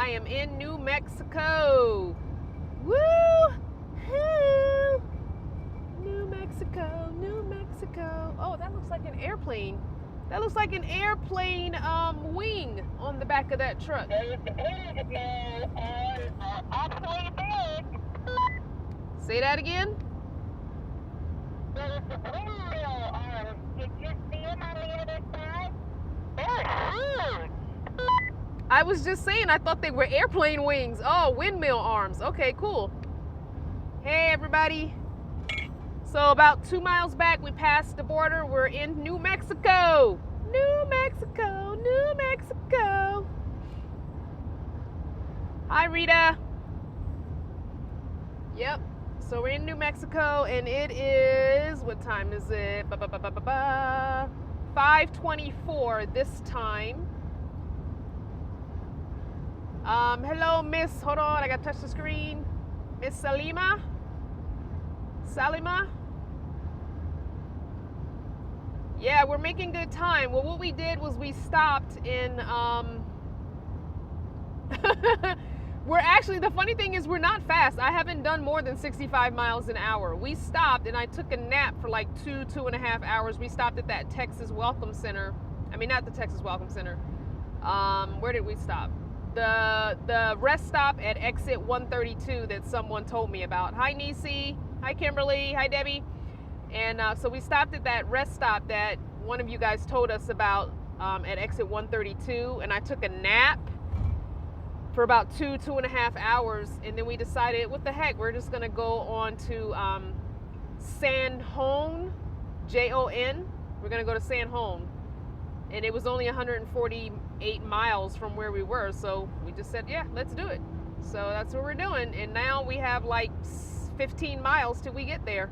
I am in New Mexico. Woo-hoo! New Mexico, New Mexico. Oh, that looks like an airplane. That looks like an airplane wing on the back of that truck. Say that again. I was just saying, I thought they were airplane wings. Oh, windmill arms. Okay, cool. Hey, everybody. So about 2 miles back, we passed the border. We're in New Mexico. New Mexico, New Mexico. Hi, Rita. Yep. So we're in New Mexico, and it is, what time is it? 5:24 this time. Hello, Miss, hold on, I gotta touch the screen. Miss Salima? Yeah, we're making good time. Well, what we did was we stopped in, we're actually, the funny thing is we're not fast. I haven't done more than 65 miles an hour. We stopped and I took a nap for like 2.5 hours. We stopped at that Texas Welcome Center. I mean, not the Texas Welcome Center. Where did we stop? The rest stop at exit 132 that someone told me about. Hi, Nisi. Hi, Kimberly. Hi, Debbie. And so we stopped at that rest stop that one of you guys told us about at exit 132. And I took a nap for about 2.5 hours. And then we decided, what the heck, we're just going to go on to San Juan, Jon. We're going to go to San Juan. And it was only 148 miles from where we were. So we just said, yeah, let's do it. So that's what we're doing. And now we have like 15 miles till we get there.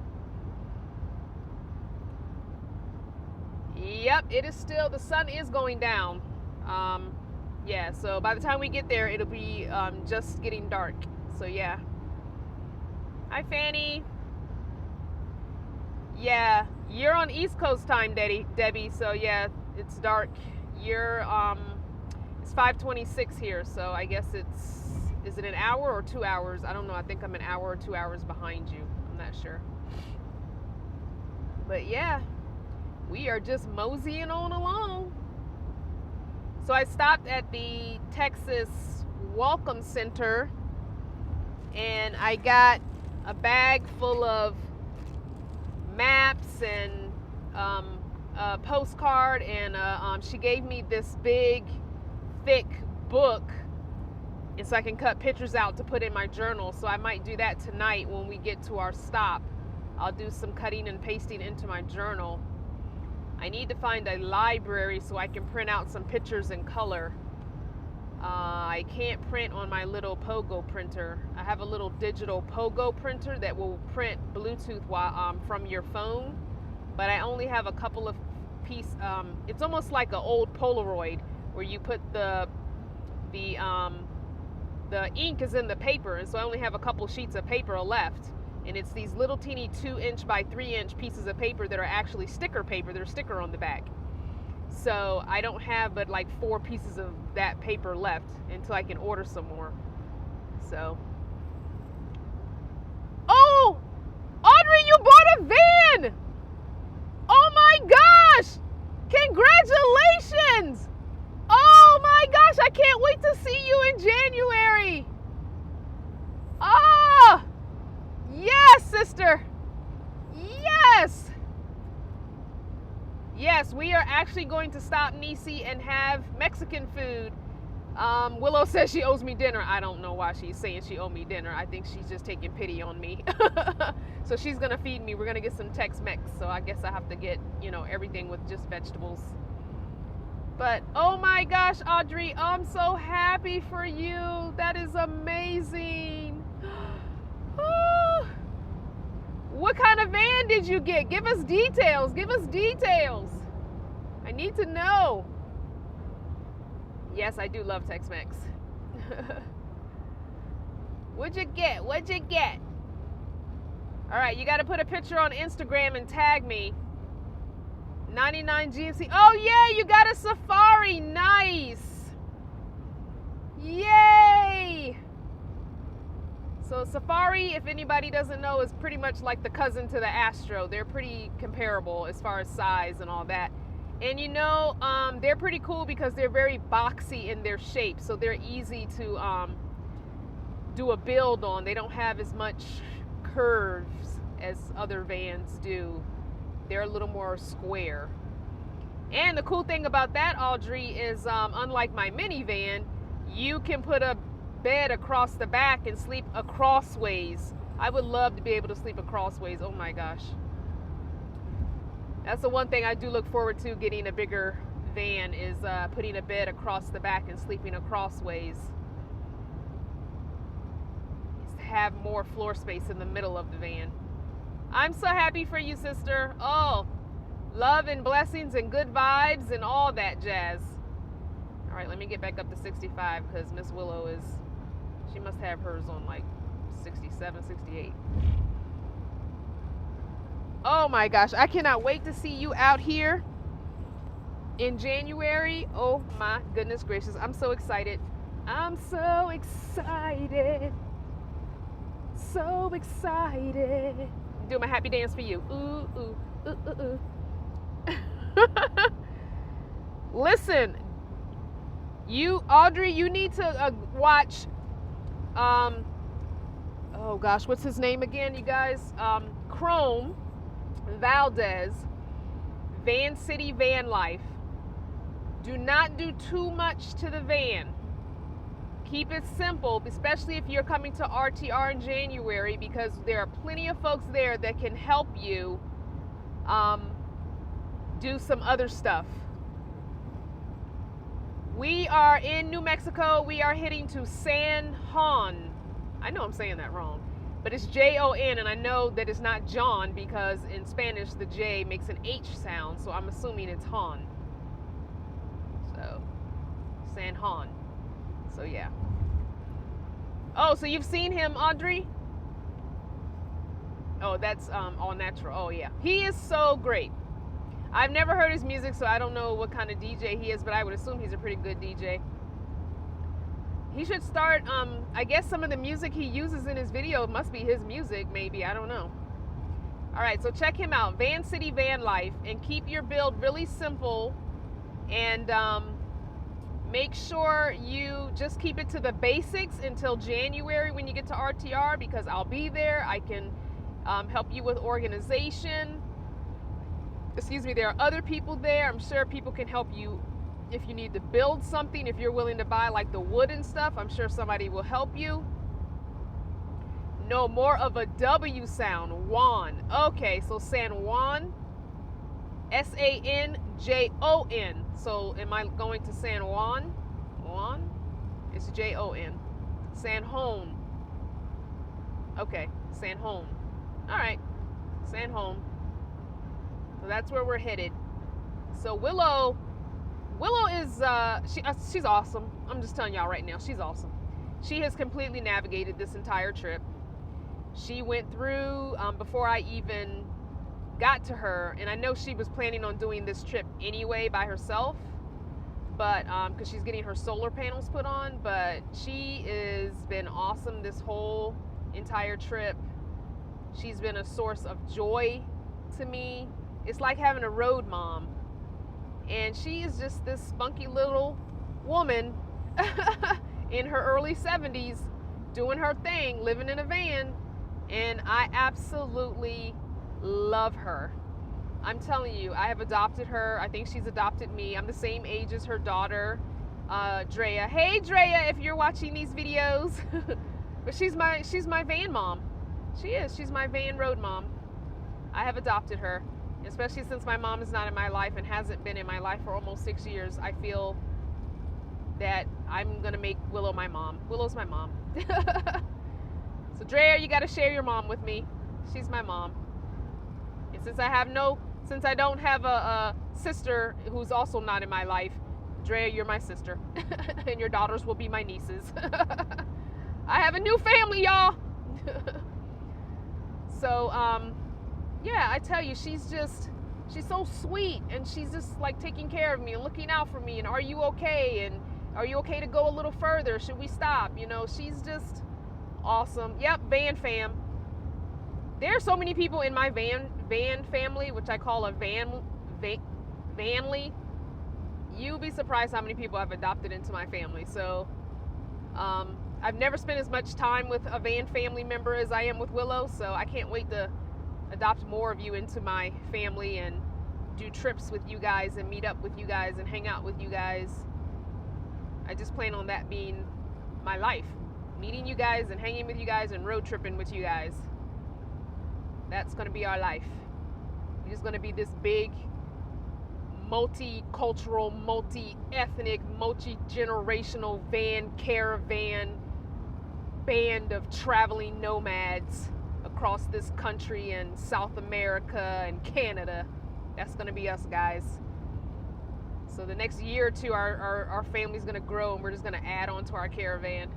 Yep, it is still, the sun is going down. Yeah, so by the time we get there, it'll be just getting dark. So yeah. Hi, Fanny. Yeah, you're on East Coast time, Debbie. So yeah, it's dark. You're it's 5:26 here, so I guess is it an hour or 2 hours? I don't know. I think I'm an hour or 2 hours behind you. I'm not sure. But yeah, we are just moseying on along. So I stopped at the Texas Welcome Center and I got a bag full of maps and a postcard, and she gave me this big, thick book, and so I can cut pictures out to put in my journal. So I might do that tonight when we get to our stop. I'll do some cutting and pasting into my journal. I need to find a library so I can print out some pictures in color. I can't print on my little Pogo printer. I have a little digital Pogo printer that will print Bluetooth from your phone, but I only have a couple of pieces. It's almost like an old Polaroid where you put the ink is in the paper, and so I only have a couple sheets of paper left. And it's these little teeny 2-inch by 3-inch pieces of paper that are actually sticker paper. They're sticker on the back. So I don't have but like 4 pieces of that paper left until I can order some more. So. Oh! Audrey, you bought a van! Oh my gosh! Congratulations! Oh my gosh, I can't wait to see you in January. Ah! Yes, sister. Yes. Yes, we are actually going to stop Nisi and have Mexican food. Willow says she owes me dinner. I don't know why she's saying she owes me dinner. I think she's just taking pity on me. So she's going to feed me. We're going to get some Tex-Mex. So I guess I have to get, everything with just vegetables. But, oh my gosh, Audrey, I'm so happy for you. That is amazing. What kind of van did you get? Give us details. Give us details. I need to know. Yes, I do love Tex-Mex. What'd you get? What'd you get? All right, you got to put a picture on Instagram and tag me. 99 GMC. Oh, yeah, you got a Safari. Nice. Yay. So Safari, if anybody doesn't know, is pretty much like the cousin to the Astro. They're pretty comparable as far as size and all that. And you know, they're pretty cool because they're very boxy in their shape. So they're easy to do a build on. They don't have as much curves as other vans do. They're a little more square. And the cool thing about that, Audrey, is unlike my minivan, you can put a bed across the back and sleep acrossways. I would love to be able to sleep acrossways. Oh my gosh. That's the one thing I do look forward to getting a bigger van is putting a bed across the back and sleeping acrossways. Just have more floor space in the middle of the van. I'm so happy for you, sister. Oh, love and blessings and good vibes and all that jazz. All right, let me get back up to 65 because Miss Willow is, she must have hers on like 67, 68. Oh my gosh, I cannot wait to see you out here in January. Oh my goodness gracious, I'm so excited. I'm so excited. So excited. Do my happy dance for you. Ooh, ooh, ooh, ooh, ooh. Listen, you, Audrey, you need to watch, oh gosh, what's his name again, you guys? Chrome Valdez, Van City Van Life. Do not do too much to the van. Keep it simple, especially if you're coming to RTR in January, because there are plenty of folks there that can help you do some other stuff. We are in New Mexico. We are heading to San Juan. I know I'm saying that wrong, but it's Jon, and I know that it's not John because in Spanish the J makes an H sound, so I'm assuming it's Han. So, San Juan. So yeah. Oh, so you've seen him, Audrey? Oh, that's All Natural. Oh yeah, he is so great. I've never heard his music, so I don't know what kind of DJ he is, but I would assume he's a pretty good DJ. He should start, I guess some of the music he uses in his video must be his music, maybe, I don't know. All right, so check him out, Van City Van Life, and keep your build really simple, and make sure you just keep it to the basics until January when you get to RTR, because I'll be there. I can help you with organization. Excuse me, there are other people there. I'm sure people can help you if you need to build something, if you're willing to buy like the wood and stuff. I'm sure somebody will help you. No, more of a W sound, Juan. Okay, so San Juan, S-A-N-J-O-N. So am I going to San Juan? Juan? It's J-O-N. San Juan. Okay, San Juan. All right, San Juan. So that's where we're headed. So Willow is she's awesome. I'm just telling y'all right now, she's awesome. She has completely navigated this entire trip. She went through before I even got to her, and I know she was planning on doing this trip anyway by herself, but because she's getting her solar panels put on. But she has been awesome this whole entire trip. She's been a source of joy to me. It's like having a road mom. And she is just this spunky little woman in her early 70s doing her thing, living in a van. And I absolutely love her. I'm telling you, I have adopted her. I think she's adopted me. I'm the same age as her daughter, Drea. Hey, Drea, if you're watching these videos. But she's my van mom. She is. She's my van road mom. I have adopted her. Especially since my mom is not in my life and hasn't been in my life for almost 6 years, I feel that I'm going to make Willow my mom. Willow's my mom. So, Drea, you got to share your mom with me. She's my mom. And since I don't have a sister who's also not in my life, Drea, you're my sister. And your daughters will be my nieces. I have a new family, y'all. So, yeah, I tell you, she's so sweet, and she's just like taking care of me and looking out for me, and are you okay? And are you okay to go a little further? Should we stop? You know, she's just Awesome. Yep, van fam. There are so many people in my van family, which I call a vanly. You'll be surprised how many people I've adopted into my family. So I've never spent as much time with a van family member as I am with Willow, so I can't wait to adopt more of you into my family and do trips with you guys and meet up with you guys and hang out with you guys. I just plan on that being my life. Meeting you guys and hanging with you guys and road tripping with you guys. That's going to be our life. We're just going to be this big, multicultural, multi-ethnic, multi-generational van caravan band of traveling nomads across this country and South America and Canada. That's going to be us, guys. So the next year or two, our family's going to grow and we're just going to add on to our caravan.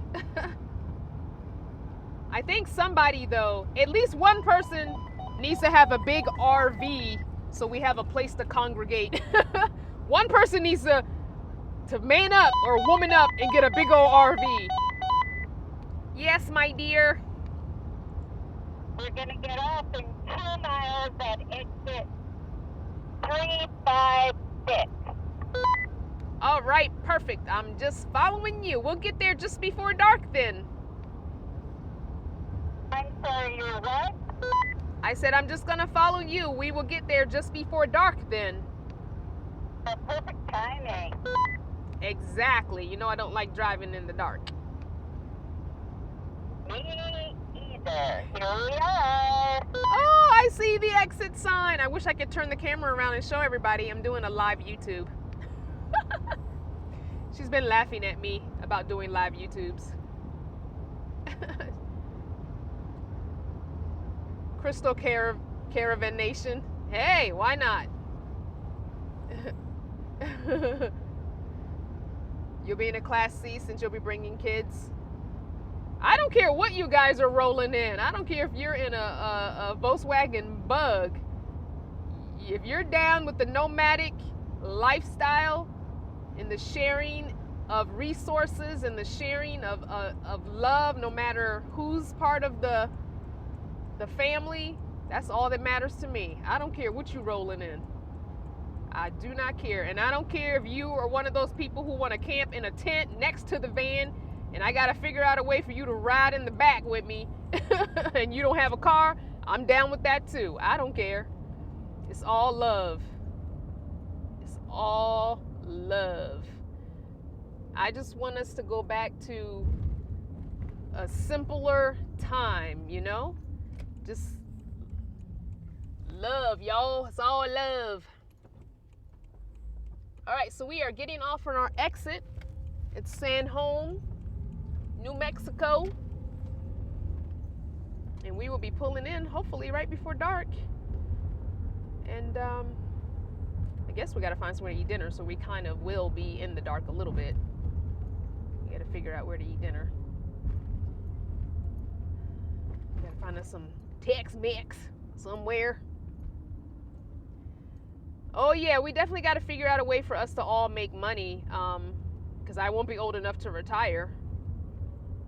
I think somebody, though, at least one person needs to have a big RV so we have a place to congregate. One person needs to man up or woman up and get a big old RV. Yes, my dear. We're going to get off in 2 miles at exit 356. All right, perfect. I'm just following you. We'll get there just before dark then. I'm sorry, you're what? I said I'm just going to follow you. We will get there just before dark then. The perfect timing. Exactly. You know I don't like driving in the dark. Me either. Here we are. Oh, I see the exit sign. I wish I could turn the camera around and show everybody I'm doing a live YouTube. She's been laughing at me about doing live YouTubes. Crystal Caravan Nation. Hey, why not? You'll be in a Class C since you'll be bringing kids. I don't care what you guys are rolling in. I don't care if you're in a Volkswagen Bug. If you're down with the nomadic lifestyle and the sharing of resources and the sharing of love, no matter who's part of the family, that's all that matters to me. I don't care what you rolling in. I do not care. And I don't care if you are one of those people who want to camp in a tent next to the van and I got to figure out a way for you to ride in the back with me and you don't have a car. I'm down with that too. I don't care. It's all love. It's all love. I just want us to go back to a simpler time, you know? Just love, y'all. It's all love. All right, so we are getting off on our exit. It's San Juan, New Mexico. And we will be pulling in, hopefully, right before dark. And I guess we got to find somewhere to eat dinner, so we kind of will be in the dark a little bit. We got to figure out where to eat dinner. We got to find us some Tex-Mex somewhere. Oh yeah, we definitely got to figure out a way for us to all make money, because I won't be old enough to retire.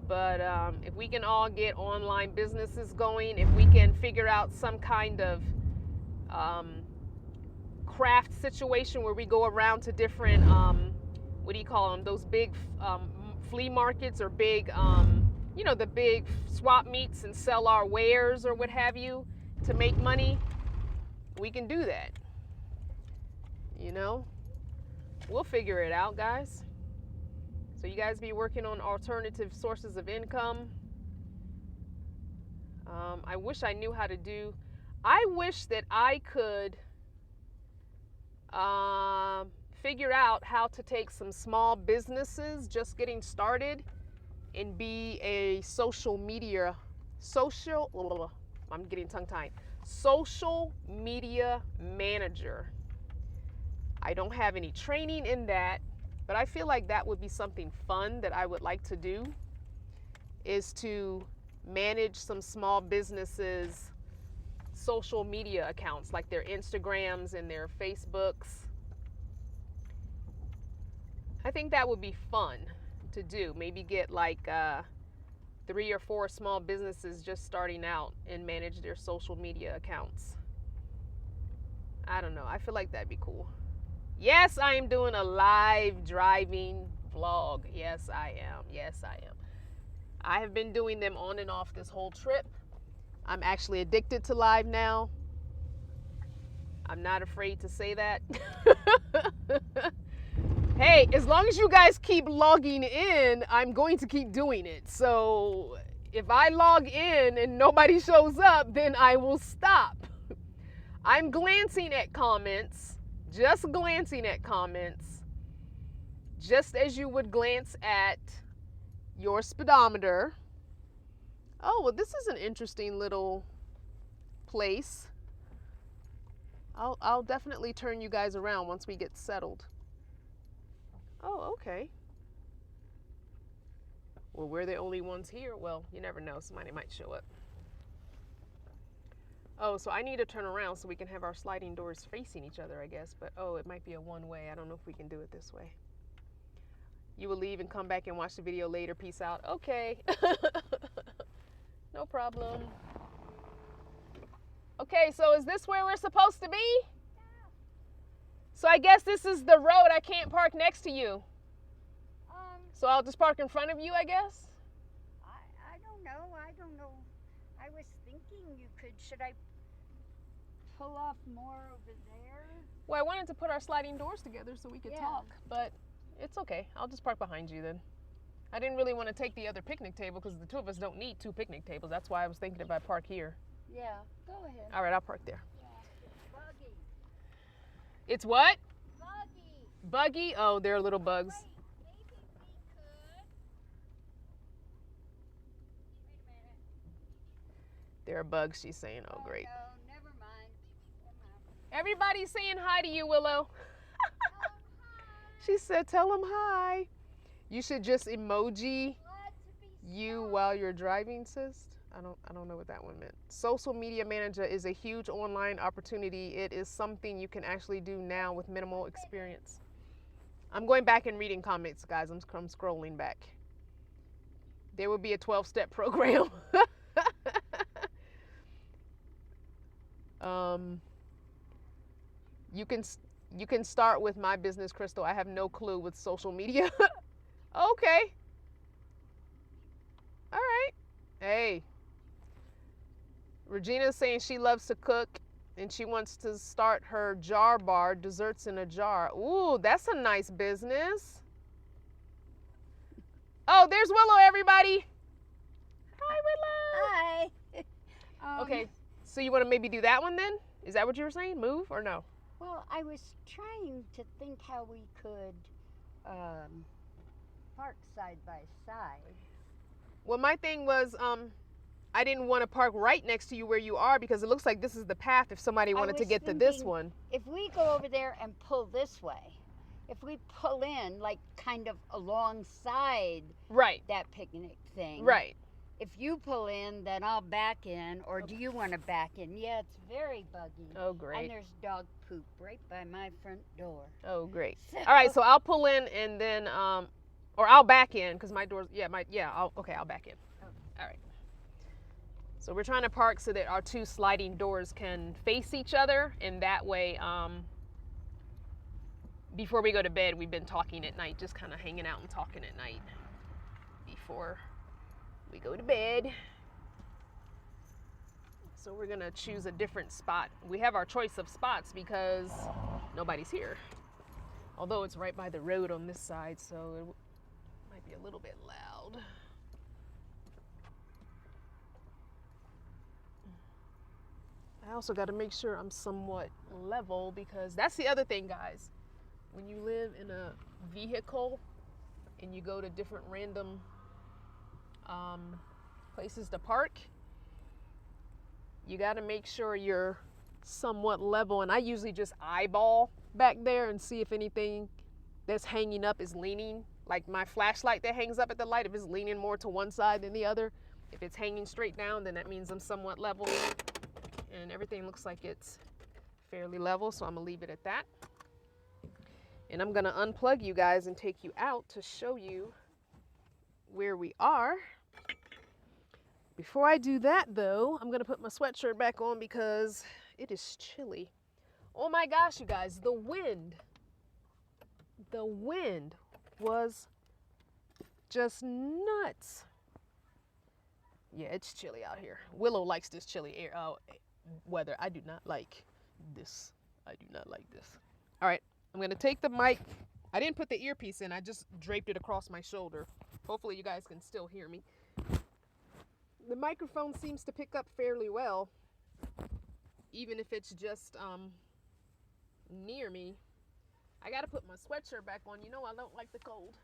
But if we can all get online businesses going, if we can figure out some kind of craft situation where we go around to different, what do you call them, those big flea markets or big, you know, the big swap meets and sell our wares or what have you to make money, we can do that. You know, we'll figure it out, guys. So you guys be working on alternative sources of income. I wish I knew how to do. I wish that I could figure out how to take some small businesses just getting started and be a social media manager. I don't have any training in that, but I feel like that would be something fun that I would like to do, is to manage some small businesses' social media accounts, like their Instagrams and their Facebooks. I think that would be fun to do. Maybe get like 3 or 4 small businesses just starting out and manage their social media accounts. I don't know. I feel like that'd be cool. Yes, I am doing a live driving vlog. Yes, I am. Yes, I am. I have been doing them on and off this whole trip. I'm actually addicted to live now. I'm not afraid to say that. Hey, as long as you guys keep logging in, I'm going to keep doing it. So if I log in and nobody shows up, then I will stop. I'm glancing at comments, just glancing at comments, just as you would glance at your speedometer. Oh, well, this is an interesting little place. I'll definitely turn you guys around once we get settled. Oh, okay. Well, we're the only ones here. Well, you never know. Somebody might show up. Oh, so I need to turn around so we can have our sliding doors facing each other, I guess. But, oh, it might be a one-way. I don't know if we can do it this way. You will leave and come back and watch the video later. Peace out. Okay. No problem. Okay, so is this where we're supposed to be? So I guess this is the road. I can't park next to you. So I'll just park in front of you, I guess? I don't know. I was thinking should I pull off more over there? Well, I wanted to put our sliding doors together so we could talk, but it's okay. I'll just park behind you then. I didn't really want to take the other picnic table because the two of us don't need 2 picnic tables. That's why I was thinking if I park here. Yeah, go ahead. All right, I'll park there. Yeah, it's buggy. It's what? Buggy. Buggy? Oh, they're little bugs. Wait, maybe we could. Wait a minute. There are bugs, she's saying. Oh, great. No, never mind. Everybody's saying hi to you, Willow. Hi. She said, tell them hi. You should just emoji Glad to be you while you're driving, sis. I don't know what that one meant. Social media manager is a huge online opportunity. It is something you can actually do now with minimal experience. I'm going back and reading comments, guys. I'm scrolling back. There will be a 12-step program. You can start with my business, Crystal. I have no clue with social media. Okay. All right. Hey. Regina's saying she loves to cook and she wants to start her jar bar, desserts in a jar. Ooh, that's a nice business. Oh, there's Willow, everybody. Hi, Willow. Hi. Okay, so you want to maybe do that one then? Is that what you were saying? Move or no? Well, I was trying to think how we could park side by side. Well, my thing was, I didn't want to park right next to you where you are because it looks like this is the path if somebody wanted to get to this one. If we go over there and pull this way, if we pull in like kind of alongside Right. that picnic thing. Right. If you pull in, then I'll back in, or do you want to back in? Yeah, it's very buggy. Oh, great. And there's dog poop right by my front door. Oh, great. So, All right, so I'll pull in and then, or I'll back in because my door's, I'll back in. Okay. All right. So we're trying to park so that our 2 sliding doors can face each other, and that way, before we go to bed, we've been talking at night, just kind of hanging out and talking at night before we go to bed. So we're gonna choose a different spot. We have our choice of spots because nobody's here. Although it's right by the road on this side, so it might be a little bit loud. I also got to make sure I'm somewhat level because that's the other thing, guys. When you live in a vehicle and you go to different random places to park, you got to make sure you're somewhat level. And I usually just eyeball back there and see if anything that's hanging up is leaning. Like my flashlight that hangs up at the light, if it's leaning more to one side than the other. If it's hanging straight down, then that means I'm somewhat level. And everything looks like it's fairly level, so I'm gonna leave it at that. And I'm gonna unplug you guys and take you out to show you where we are. Before I do that though, I'm gonna put my sweatshirt back on because it is chilly. Oh my gosh, you guys, the wind was just nuts. Yeah, it's chilly out here. Willow likes this chilly air weather. I do not like this. I do not like this. All right, I'm gonna take the mic. I didn't put the earpiece in. I just draped it across my shoulder. Hopefully you guys can still hear me. The microphone seems to pick up fairly well, even if it's just near me. I gotta put my sweatshirt back on. You know I don't like the cold.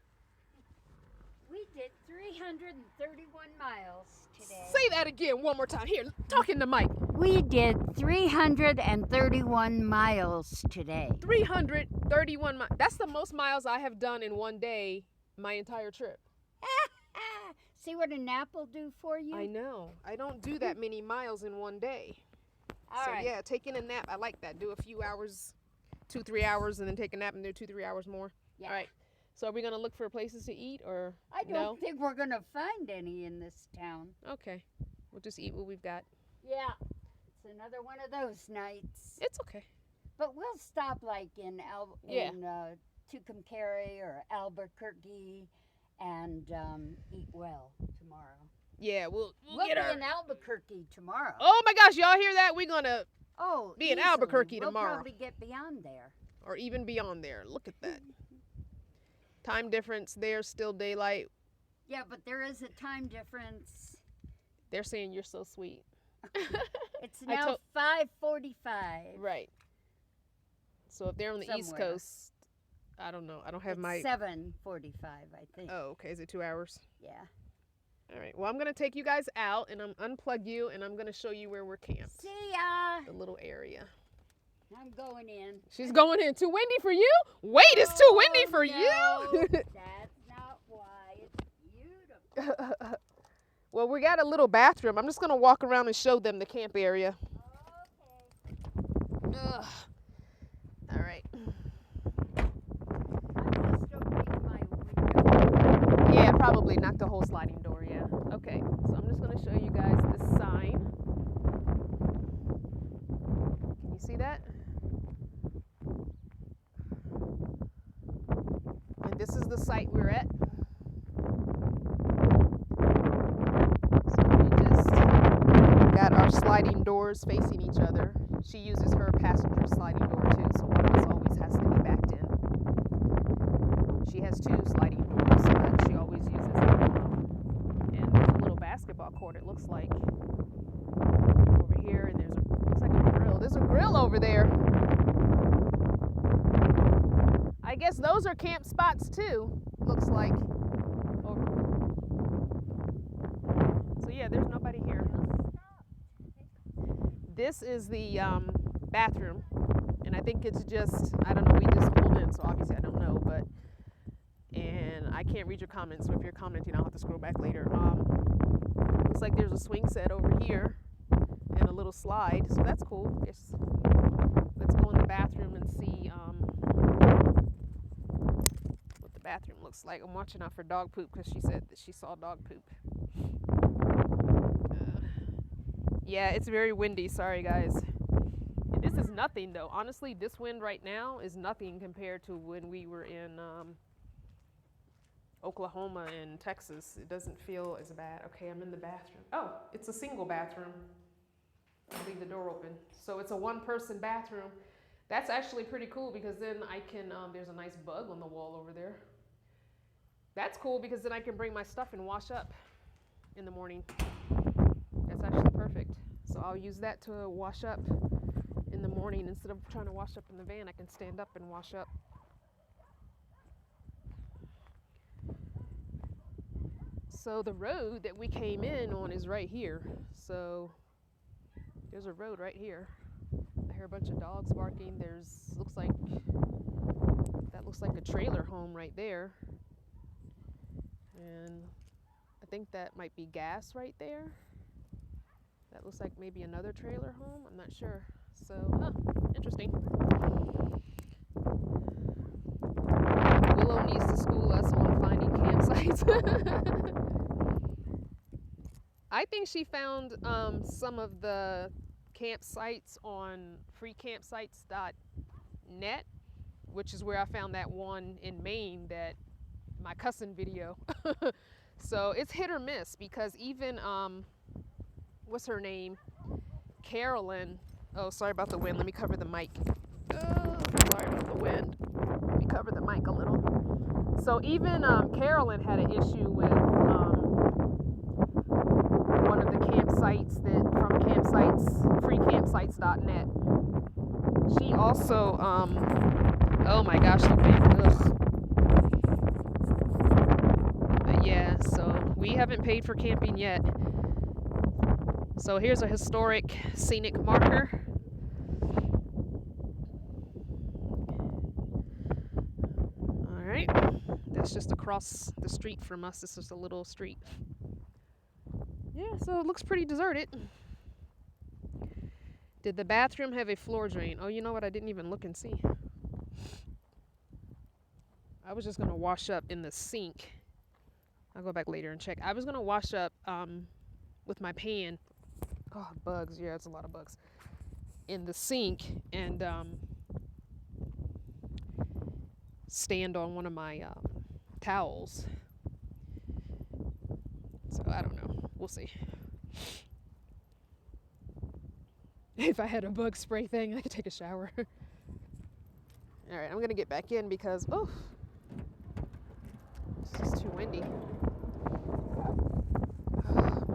We did 331 miles today. Say that again one more time. Here, talk in the mic. We did 331 miles today. 331 miles. That's the most miles I have done in one day my entire trip. See what a nap will do for you? I know. I don't do that many miles in one day. All right. Yeah, taking a nap, I like that. Do a few hours, 2-3 hours, and then take a nap and do 2-3 hours more. Yeah. All right. So are we going to look for places to eat or I don't no? think we're going to find any in this town. Okay. We'll just eat what we've got. Yeah. It's another one of those nights. It's okay. But we'll stop like in Tucumcari or Albuquerque and eat well tomorrow. Yeah, we'll We'll get be our... in Albuquerque tomorrow. Oh my gosh, y'all hear that? We're going to be in easily. Albuquerque we'll tomorrow. We'll probably get beyond there. Or even beyond there. Look at that. Time difference, there's still daylight. Yeah, but there is a time difference. They're saying you're so sweet. It's now 5:45. Right. So if they're on the East Somewhere. Coast, I don't know. I don't have It's my... 7:45, I think. Oh, okay. Is it 2 hours? Yeah. All right. Well, I'm going to take you guys out and I'm unplug you and I'm going to show you where we're camped. See ya. The little area. I'm going in. She's going in. Too windy for you? Wait, it's too windy for you? That's not why. It's beautiful. Well, we got a little bathroom. I'm just going to walk around and show them the camp area. Okay. Ugh. All right. I'm just opening my window. Yeah, probably not the whole sliding door, yeah. Okay, so I'm just going to show you guys this sign. Can you see that? And this is the site we're at. So we just got our sliding doors facing each other. She uses her passenger sliding door too, so one of us always has to be backed in. She has 2 sliding doors, but she always uses it. And there's a little basketball court, it looks like, over here, and looks like a grill. There's a grill over there. I guess those are camp spots too, looks like. So yeah, there's nobody here. This is the bathroom, and I think it's just, I don't know, we just pulled in, so obviously I don't know, but, and I can't read your comments, so if you're commenting, I'll have to scroll back later. Looks like there's a swing set over here, and a little slide, so that's cool. Let's go in the bathroom and see what the bathroom looks like. I'm watching out for dog poop, because she said that she saw dog poop. Yeah, it's very windy. Sorry, guys. And this is nothing, though. Honestly, this wind right now is nothing compared to when we were in Oklahoma and Texas. It doesn't feel as bad. Okay, I'm in the bathroom. Oh, it's a single bathroom. I'll leave the door open. So it's a 1-person bathroom. That's actually pretty cool because then I can, there's a nice bug on the wall over there. That's cool because then I can bring my stuff and wash up in the morning. That's actually perfect. So I'll use that to wash up in the morning. Instead of trying to wash up in the van, I can stand up and wash up. So the road that we came in on is right here. So there's a road right here. I hear a bunch of dogs barking. Looks like a trailer home right there. And I think that might be gas right there. That looks like maybe another trailer home. I'm not sure. So, interesting. Willow needs to school us on finding campsites. I think she found some of the campsites on freecampsites.net, which is where I found that one in Maine that my cousin video. So it's hit or miss because even what's her name? Carolyn. Oh, sorry about the wind. Let me cover the mic. Sorry about the wind. Let me cover the mic a little. So even Carolyn had an issue with one of the campsites from freecampsites.net. She also oh my gosh, the wind. Ugh. But yeah, so we haven't paid for camping yet. So here's a historic scenic marker. All right, that's just across the street from us. This is a little street. Yeah, so it looks pretty deserted. Did the bathroom have a floor drain? Oh, you know what? I didn't even look and see. I was just gonna wash up in the sink. I'll go back later and check. I was gonna wash up with my pan. Oh, bugs. Yeah, it's a lot of bugs. In the sink and stand on one of my towels. So I don't know. We'll see. If I had a bug spray thing, I could take a shower. All right, I'm going to get back in because, oh, it's just too windy.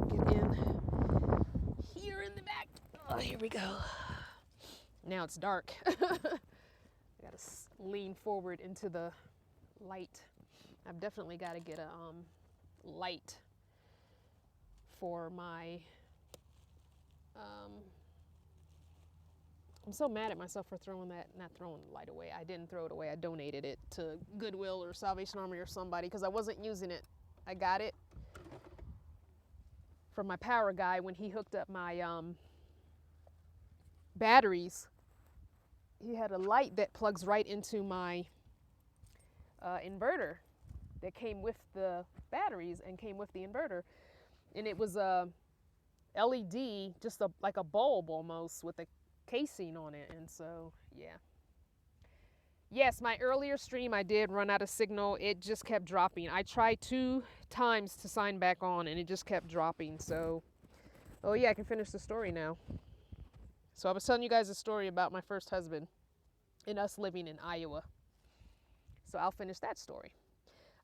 Get in here in the back. Oh, here we go. Now it's dark. I got to lean forward into the light. I've definitely got to get a light for my I'm so mad at myself for not throwing the light away. I didn't throw it away. I donated it to Goodwill or Salvation Army or somebody because I wasn't using it. I got it from my power guy when he hooked up my batteries. He had a light that plugs right into my inverter that came with the batteries and came with the inverter. And it was a LED, just like a bulb almost with a casing on it. And so yeah, yes, my earlier stream I did run out of signal. It just kept dropping. I tried 2 times to sign back on and it just kept dropping. So oh yeah, I can finish the story now. So I was telling you guys a story about my first husband and us living in Iowa. So I'll finish that story.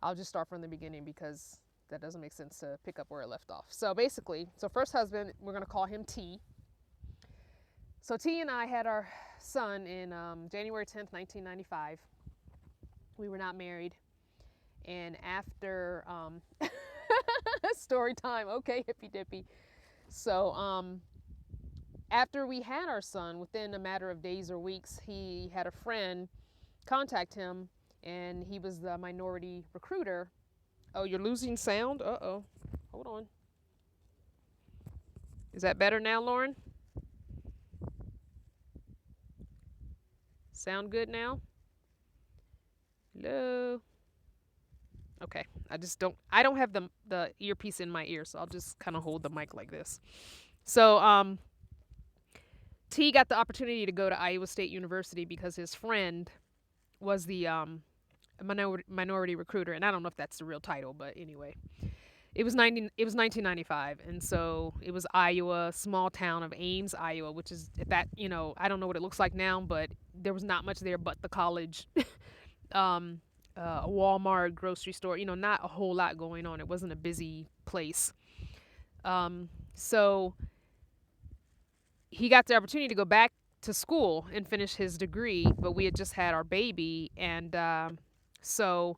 I'll just start from the beginning because that doesn't make sense to pick up where I left off. So basically, first husband, we're going to call him T. So T and I had our son in January 10th, 1995. We were not married. And after, story time, okay, hippy dippy. So after we had our son, within a matter of days or weeks, he had a friend contact him, and he was the minority recruiter. Oh, you're losing sound? Uh-oh. Hold on. Is that better now, Lauren? Sound good now? Hello? Okay, I don't have the earpiece in my ear, so I'll just kind of hold the mic like this. So T got the opportunity to go to Iowa State University because his friend was the minority recruiter, and I don't know if that's the real title, but anyway, it was 1995, and so it was Iowa, small town of Ames, Iowa, which is that, you know, I don't know what it looks like now, but there was not much there but the college, a Walmart, grocery store, you know, not a whole lot going on. It wasn't a busy place. So he got the opportunity to go back to school and finish his degree, but we had just had our baby, and so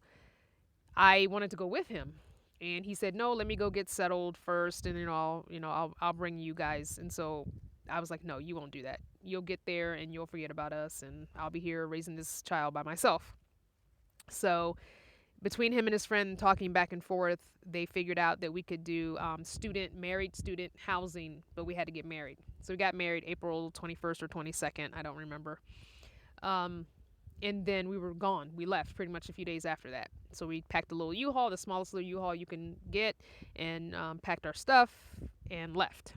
I wanted to go with him, and he said, "No, let me go get settled first, and then I'll bring you guys." And so I was like, "No, you won't do that. You'll get there and you'll forget about us, and I'll be here raising this child by myself." So between him and his friend talking back and forth, they figured out that we could do married student housing, but we had to get married. So we got married April 21st or 22nd. I don't remember. And then we were gone. We left pretty much a few days after that. So we packed a little U-Haul, the smallest little U-Haul you can get, and packed our stuff, and left.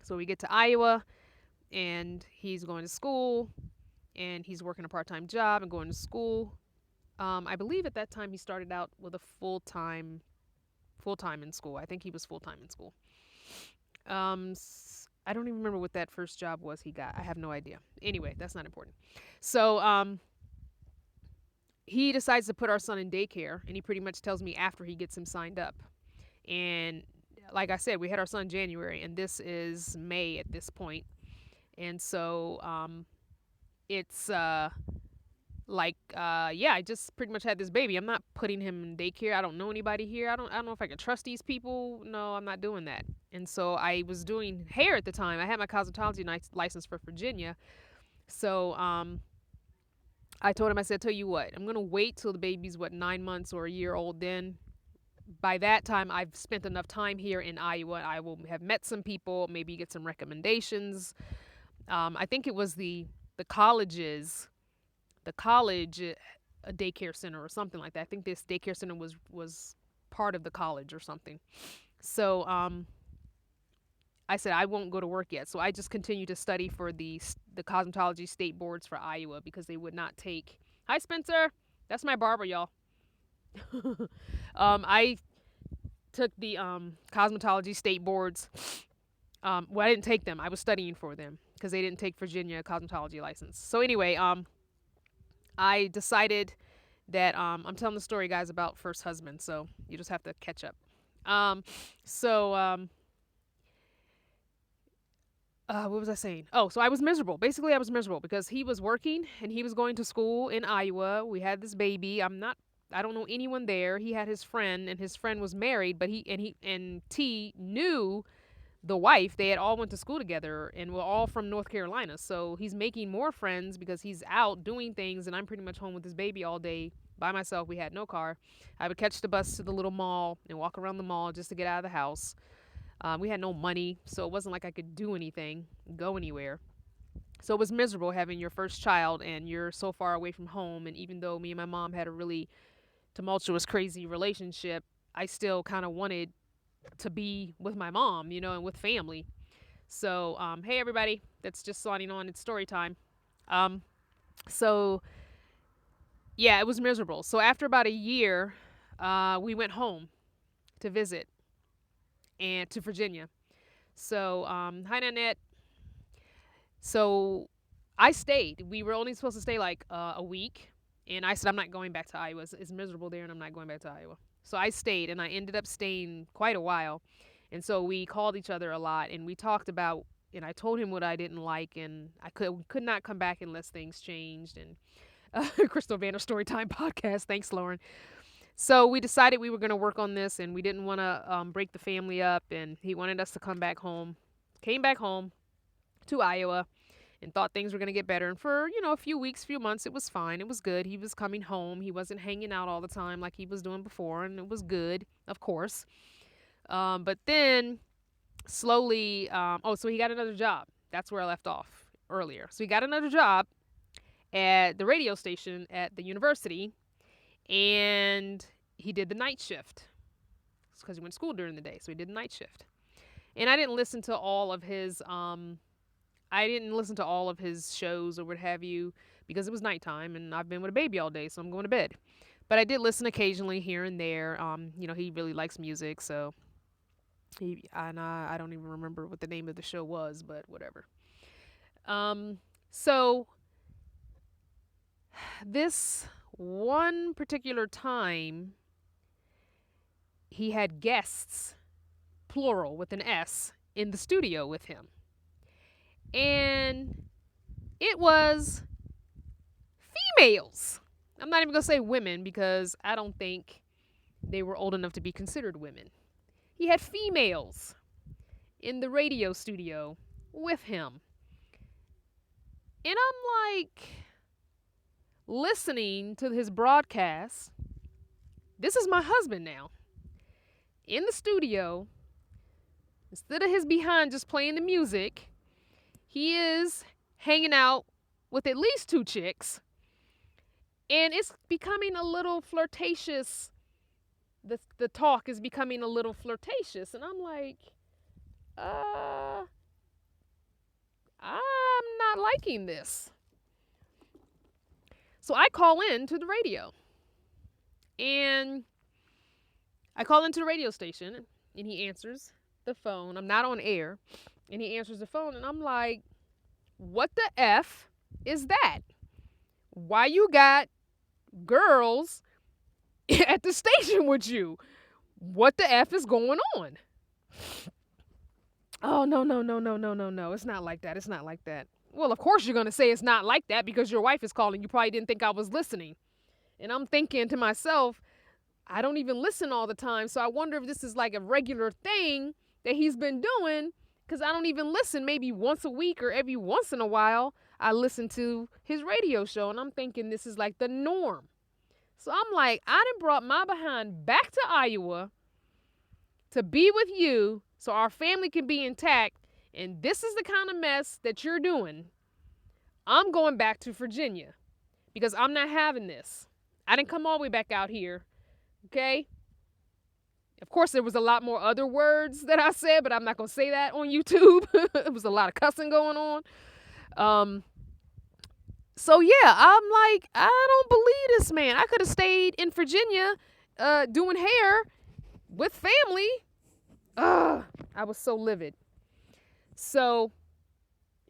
So we get to Iowa, and he's going to school, and he's working a part-time job and going to school. I believe at that time he started out with a full-time in school. I think he was full-time in school. I don't even remember what that first job was he got. I have no idea. Anyway, that's not important. So he decides to put our son in daycare, and he pretty much tells me after he gets him signed up. And like I said, we had our son in January, and this is May at this point. And so it's I just pretty much had this baby. I'm not putting him in daycare. I don't know anybody here. I don't know if I can trust these people. No, I'm not doing that. And so I was doing hair at the time. I had my cosmetology license for Virginia. So I told him, I said, tell you what, I'm going to wait till the baby's 9 months or a year old. Then by that time, I've spent enough time here in Iowa. I will have met some people, maybe get some recommendations. I think it was the college a daycare center or something like that. I think this daycare center was part of the college or something. So I said I won't go to work yet. So I just continued to study for the cosmetology state boards for Iowa because they would not take. Hi, Spencer. That's my barber, y'all. I took the cosmetology state boards. I didn't take them. I was studying for them because they didn't take Virginia cosmetology license. So anyway, I decided that I'm telling the story, guys, about first husband. So you just have to catch up. What was I saying? Oh, so I was miserable. Basically, I was miserable because he was working and he was going to school in Iowa. We had this baby. I don't know anyone there. He had his friend, and his friend was married, but he and T knew the wife. They had all went to school together and were all from North Carolina. So he's making more friends because he's out doing things, and I'm pretty much home with this baby all day by myself. We had no car. I would catch the bus to the little mall and walk around the mall just to get out of the house. We had no money, so it wasn't like I could do anything, go anywhere. So it was miserable having your first child and you're so far away from home. And even though me and my mom had a really tumultuous, crazy relationship, I still kind of wanted to be with my mom, and with family. So, hey everybody, that's just signing on. It's story time. So yeah, it was miserable. So after about a year, we went home to visit and to Virginia. So, hi Nanette. So I stayed. We were only supposed to stay like a week. And I said, I'm not going back to Iowa. It's miserable there and I'm not going back to Iowa. So I stayed, and I ended up staying quite a while. And so we called each other a lot, and we talked about, and I told him what I didn't like, and I could not come back unless things changed. And Crystal Vanner Storytime podcast. Thanks, Lauren. So we decided we were going to work on this, and we didn't want to break the family up, and he wanted us to come back home. Came back home to Iowa and thought things were going to get better. And for, a few weeks, few months, it was fine. It was good. He was coming home. He wasn't hanging out all the time like he was doing before, and it was good, of course. But then slowly, so he got another job. That's where I left off earlier. So he got another job at the radio station at the university, and he did the night shift. It's because he went to school during the day, so he did the night shift. And I didn't listen to all of his shows or what have you because it was nighttime and I've been with a baby all day, so I'm going to bed. But I did listen occasionally here and there. He really likes music, so I don't even remember what the name of the show was, but whatever. So this one particular time, he had guests, plural with an S, in the studio with him. And it was females. I'm not even going to say women because I don't think they were old enough to be considered women. He had females in the radio studio with him. And I'm like listening to his broadcast. This is my husband now. In the studio. Instead of his behind just playing the music, he is hanging out with at least 2 chicks. And it's becoming a little flirtatious. The talk is becoming a little flirtatious. And I'm like, I'm not liking this. So I call in to the radio. And I call into the radio station, and he answers the phone. I'm not on air. And he answers the phone, and I'm like, what the F is that? Why you got girls at the station with you? What the F is going on? Oh, no. It's not like that. It's not like that. Well, of course you're going to say it's not like that because your wife is calling. You probably didn't think I was listening. And I'm thinking to myself, I don't even listen all the time. So I wonder if this is like a regular thing that he's been doing because I don't even listen. Maybe once a week or every once in a while, I listen to his radio show. And I'm thinking this is like the norm. So I'm like, I done brought my behind back to Iowa to be with you so our family can be intact. And this is the kind of mess that you're doing. I'm going back to Virginia because I'm not having this. I didn't come all the way back out here. Okay? Of course, there was a lot more other words that I said, but I'm not going to say that on YouTube. It was a lot of cussing going on. So, yeah, I'm like, I don't believe this man. I could have stayed in Virginia doing hair with family. I was so livid. So,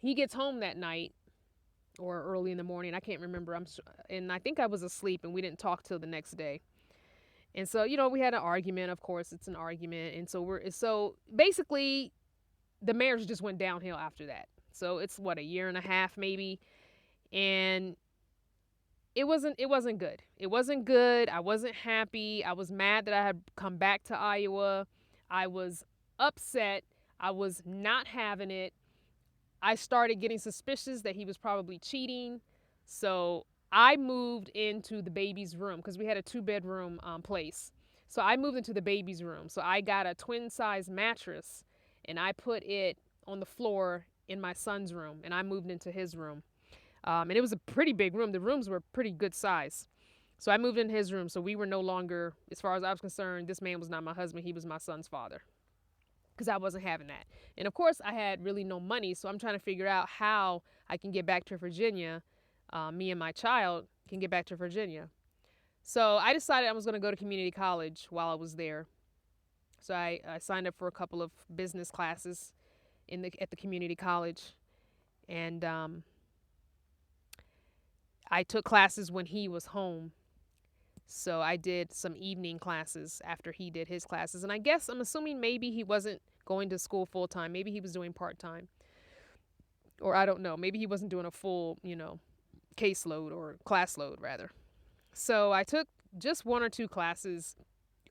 he gets home that night or early in the morning. I can't remember. And I think I was asleep and we didn't talk till the next day. And so, we had an argument. Of course, it's an argument. And so basically the marriage just went downhill after that. So it's a year and a half maybe. And it wasn't good. It wasn't good. I wasn't happy. I was mad that I had come back to Iowa. I was upset. I was not having it. I started getting suspicious that he was probably cheating. So I moved into the baby's room because we had a 2-bedroom place. So I moved into the baby's room. So I got a twin size mattress and I put it on the floor in my son's room and I moved into his room. And it was a pretty big room. The rooms were pretty good size. So I moved in his room. So we were no longer, as far as I was concerned, this man was not my husband. He was my son's father. Because I wasn't having that. And of course, I had really no money. So I'm trying to figure out how I can get back to Virginia. Me and my child can get back to Virginia. So I decided I was going to go to community college while I was there. So I signed up for a couple of business classes at the community college. And I took classes when he was home. So I did some evening classes after he did his classes. And I'm assuming maybe he wasn't going to school full time. Maybe he was doing part time. Or I don't know. Maybe he wasn't doing a full, caseload or class load rather. So I took just 1 or 2 classes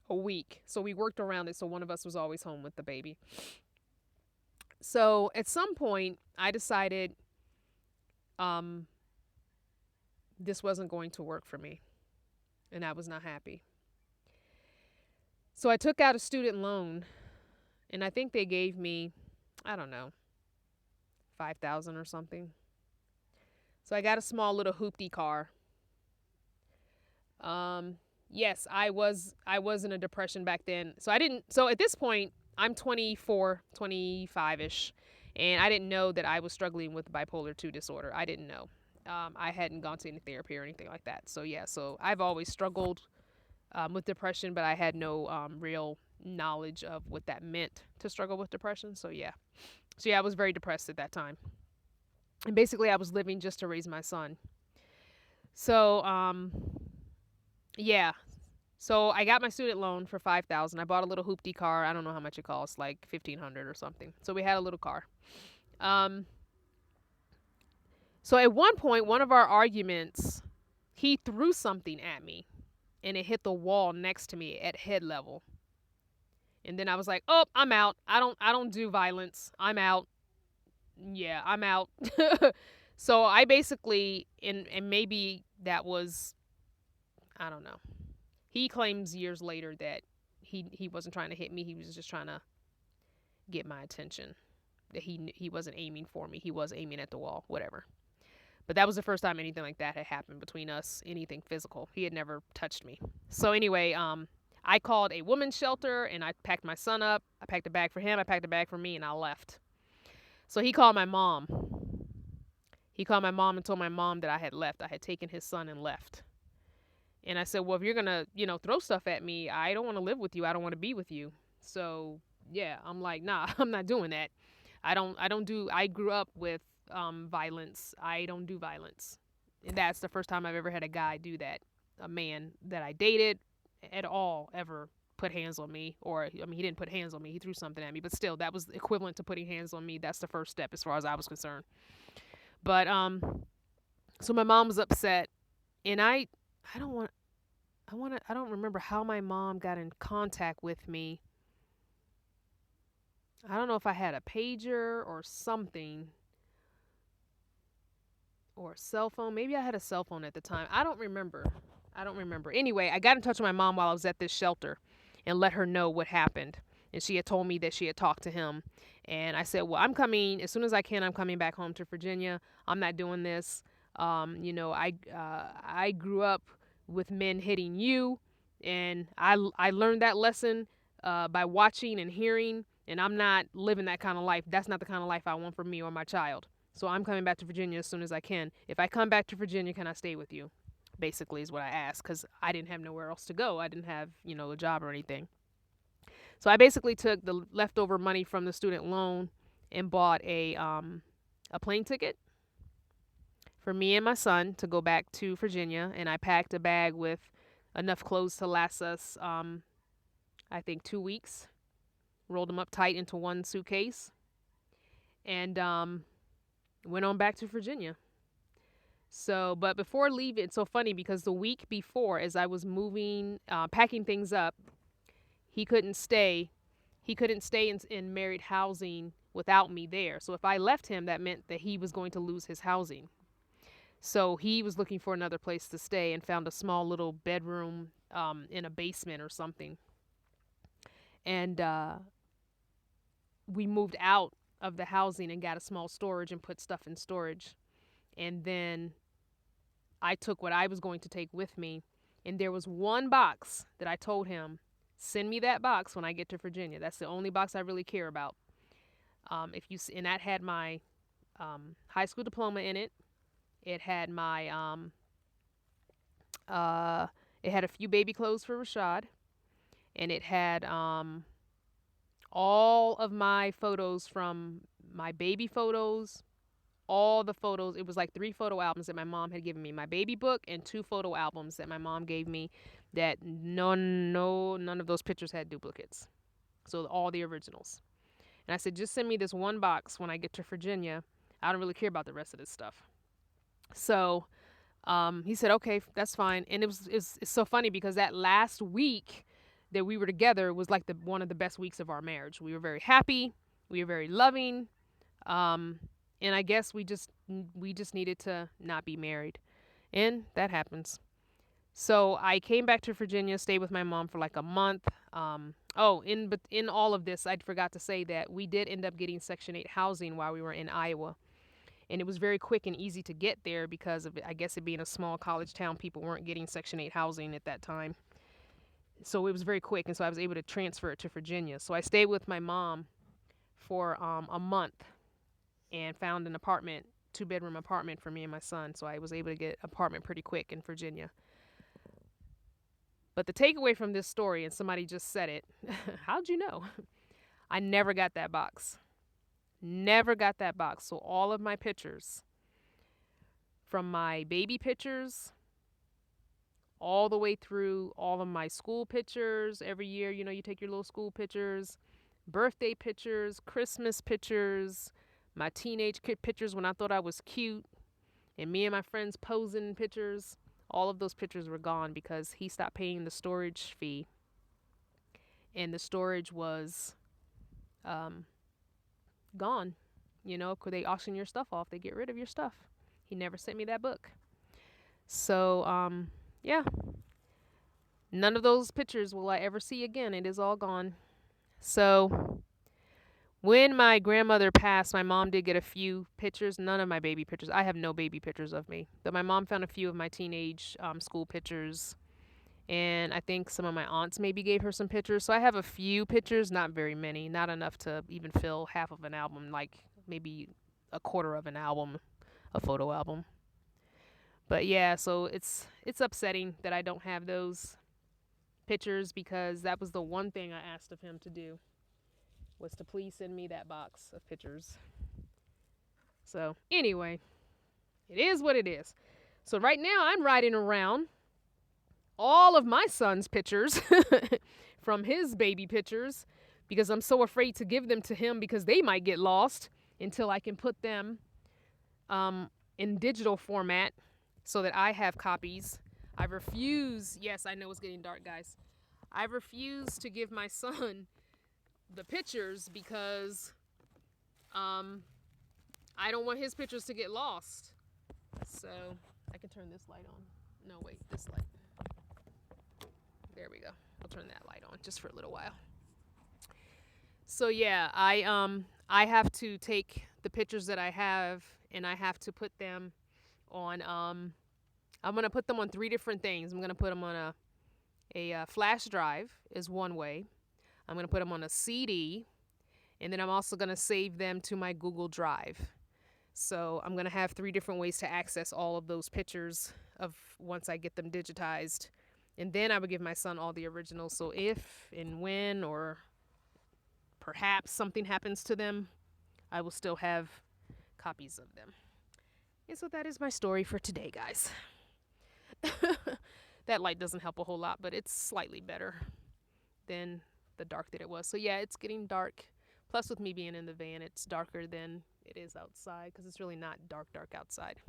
a week. So we worked around it. So one of us was always home with the baby. So at some point I decided this wasn't going to work for me. And I was not happy. So I took out a student loan and I think they gave me, I don't know, $5,000 or something. So I got a small little hoopty car. Yes, I was in a depression back then. So at this point, I'm 24, 25-ish. And I didn't know that I was struggling with bipolar 2 disorder. I didn't know. I hadn't gone to any therapy or anything like that. So I've always struggled with depression, but I had no real knowledge of what that meant to struggle with depression. So I was very depressed at that time. And basically I was living just to raise my son. So, So I got my student loan for $5,000. I bought a little hoopty car. I don't know how much it costs, like $1,500 or something. So we had a little car. So at one point, one of our arguments, he threw something at me and it hit the wall next to me at head level. And then I was like, oh, I'm out. I don't do violence. I'm out. Yeah, I'm out. So I basically, and maybe that was, I don't know. He claims years later that he wasn't trying to hit me. He was just trying to get my attention. That he wasn't aiming for me. He was aiming at the wall, whatever. But that was the first time anything like that had happened between us, anything physical. He had never touched me. So anyway, I called a women's shelter and I packed my son up. I packed a bag for him. I packed a bag for me and I left. So he called my mom. He called my mom and told my mom that I had left. I had taken his son and left. And I said, well, if you're going to, throw stuff at me, I don't want to live with you. I don't want to be with you. So, yeah, I'm like, nah, I'm not doing that. I grew up with violence. I don't do violence. And that's the first time I've ever had a guy do that. A man that I dated at all ever put hands on me. Or, he didn't put hands on me. He threw something at me. But still, that was equivalent to putting hands on me. That's the first step as far as I was concerned. But, so my mom was upset. And I don't remember how my mom got in contact with me. I don't know if I had a pager or something. Or a cell phone. Maybe I had a cell phone at the time. I don't remember. Anyway, I got in touch with my mom while I was at this shelter and let her know what happened. And she had told me that she had talked to him. And I said, well, I'm coming. As soon as I can, I'm coming back home to Virginia. I'm not doing this. I grew up with men hitting you. And I learned that lesson by watching and hearing. And I'm not living that kind of life. That's not the kind of life I want for me or my child. So I'm coming back to Virginia as soon as I can. If I come back to Virginia, can I stay with you? Basically is what I asked, because I didn't have nowhere else to go. I didn't have, a job or anything. So I basically took the leftover money from the student loan and bought a plane ticket for me and my son to go back to Virginia. And I packed a bag with enough clothes to last us, I think, 2 weeks. Rolled them up tight into one suitcase. And went on back to Virginia. So, but before leaving, it's so funny because the week before, as I was moving, packing things up, he couldn't stay. He couldn't stay in married housing without me there. So if I left him, that meant that he was going to lose his housing. So he was looking for another place to stay and found a small little bedroom in a basement or something. And we moved out of the housing and got a small storage and put stuff in storage. And then I took what I was going to take with me. And there was one box that I told him, send me that box when I get to Virginia. That's the only box I really care about. And that had my high school diploma in it. It had my it had a few baby clothes for Rashad. And it had all of my photos from my baby photos, all the photos. It was like 3 photo albums that my mom had given me. My baby book and 2 photo albums that my mom gave me that none of those pictures had duplicates. So all the originals. And I said, just send me this one box when I get to Virginia. I don't really care about the rest of this stuff. So he said, okay, that's fine. And it's so funny because that last week that we were together was like one of the best weeks of our marriage. We were very happy. We were very loving. And I guess we just needed to not be married. And that happens. So I came back to Virginia, stayed with my mom for like a month. In all of this, I forgot to say that we did end up getting Section 8 housing while we were in Iowa. And it was very quick and easy to get there because of, I guess, it being a small college town. People weren't getting Section 8 housing at that time. So it was very quick, and so I was able to transfer it to Virginia. So I stayed with my mom for a month and found an apartment, 2-bedroom apartment for me and my son. So I was able to get an apartment pretty quick in Virginia. But the takeaway from this story, and somebody just said it, how'd you know? I never got that box. Never got that box. So all of my pictures, from my baby pictures all the way through all of my school pictures, every year, you take your little school pictures, birthday pictures, Christmas pictures, my teenage kid pictures when I thought I was cute, and me and my friends posing pictures, all of those pictures were gone because he stopped paying the storage fee. And the storage was gone. Could they auction your stuff off? They get rid of your stuff. He never sent me that book. So, yeah. None of those pictures will I ever see again. It is all gone. So, when my grandmother passed, my mom did get a few pictures. None of my baby pictures. I have no baby pictures of me. But my mom found a few of my teenage school pictures. And I think some of my aunts maybe gave her some pictures. So I have a few pictures, not very many, not enough to even fill half of an album, like maybe a quarter of an album, a photo album. But yeah, so it's upsetting that I don't have those pictures, because that was the one thing I asked of him to do, was to please send me that box of pictures. So anyway, it is what it is. So right now I'm riding around all of my son's pictures from his baby pictures, because I'm so afraid to give them to him because they might get lost until I can put them in digital format so that I have copies. I refuse, yes, I know it's getting dark, guys. I refuse to give my son the pictures because I don't want his pictures to get lost. So I can turn this light on. No, wait, this light. There we go. I'll turn that light on just for a little while. So yeah, I have to take the pictures that I have and I have to put them on I'm gonna put them on 3 different things. I'm gonna put them on a flash drive is one way. I'm gonna put them on a CD, and then I'm also gonna save them to my Google Drive. So I'm gonna have 3 different ways to access all of those pictures of once I get them digitized. And then I would give my son all the originals. So if and when or perhaps something happens to them, I will still have copies of them. And so that is my story for today, guys. That light doesn't help a whole lot, but it's slightly better than the dark that it was. So yeah, it's getting dark. Plus with me being in the van, it's darker than it is outside because it's really not dark outside.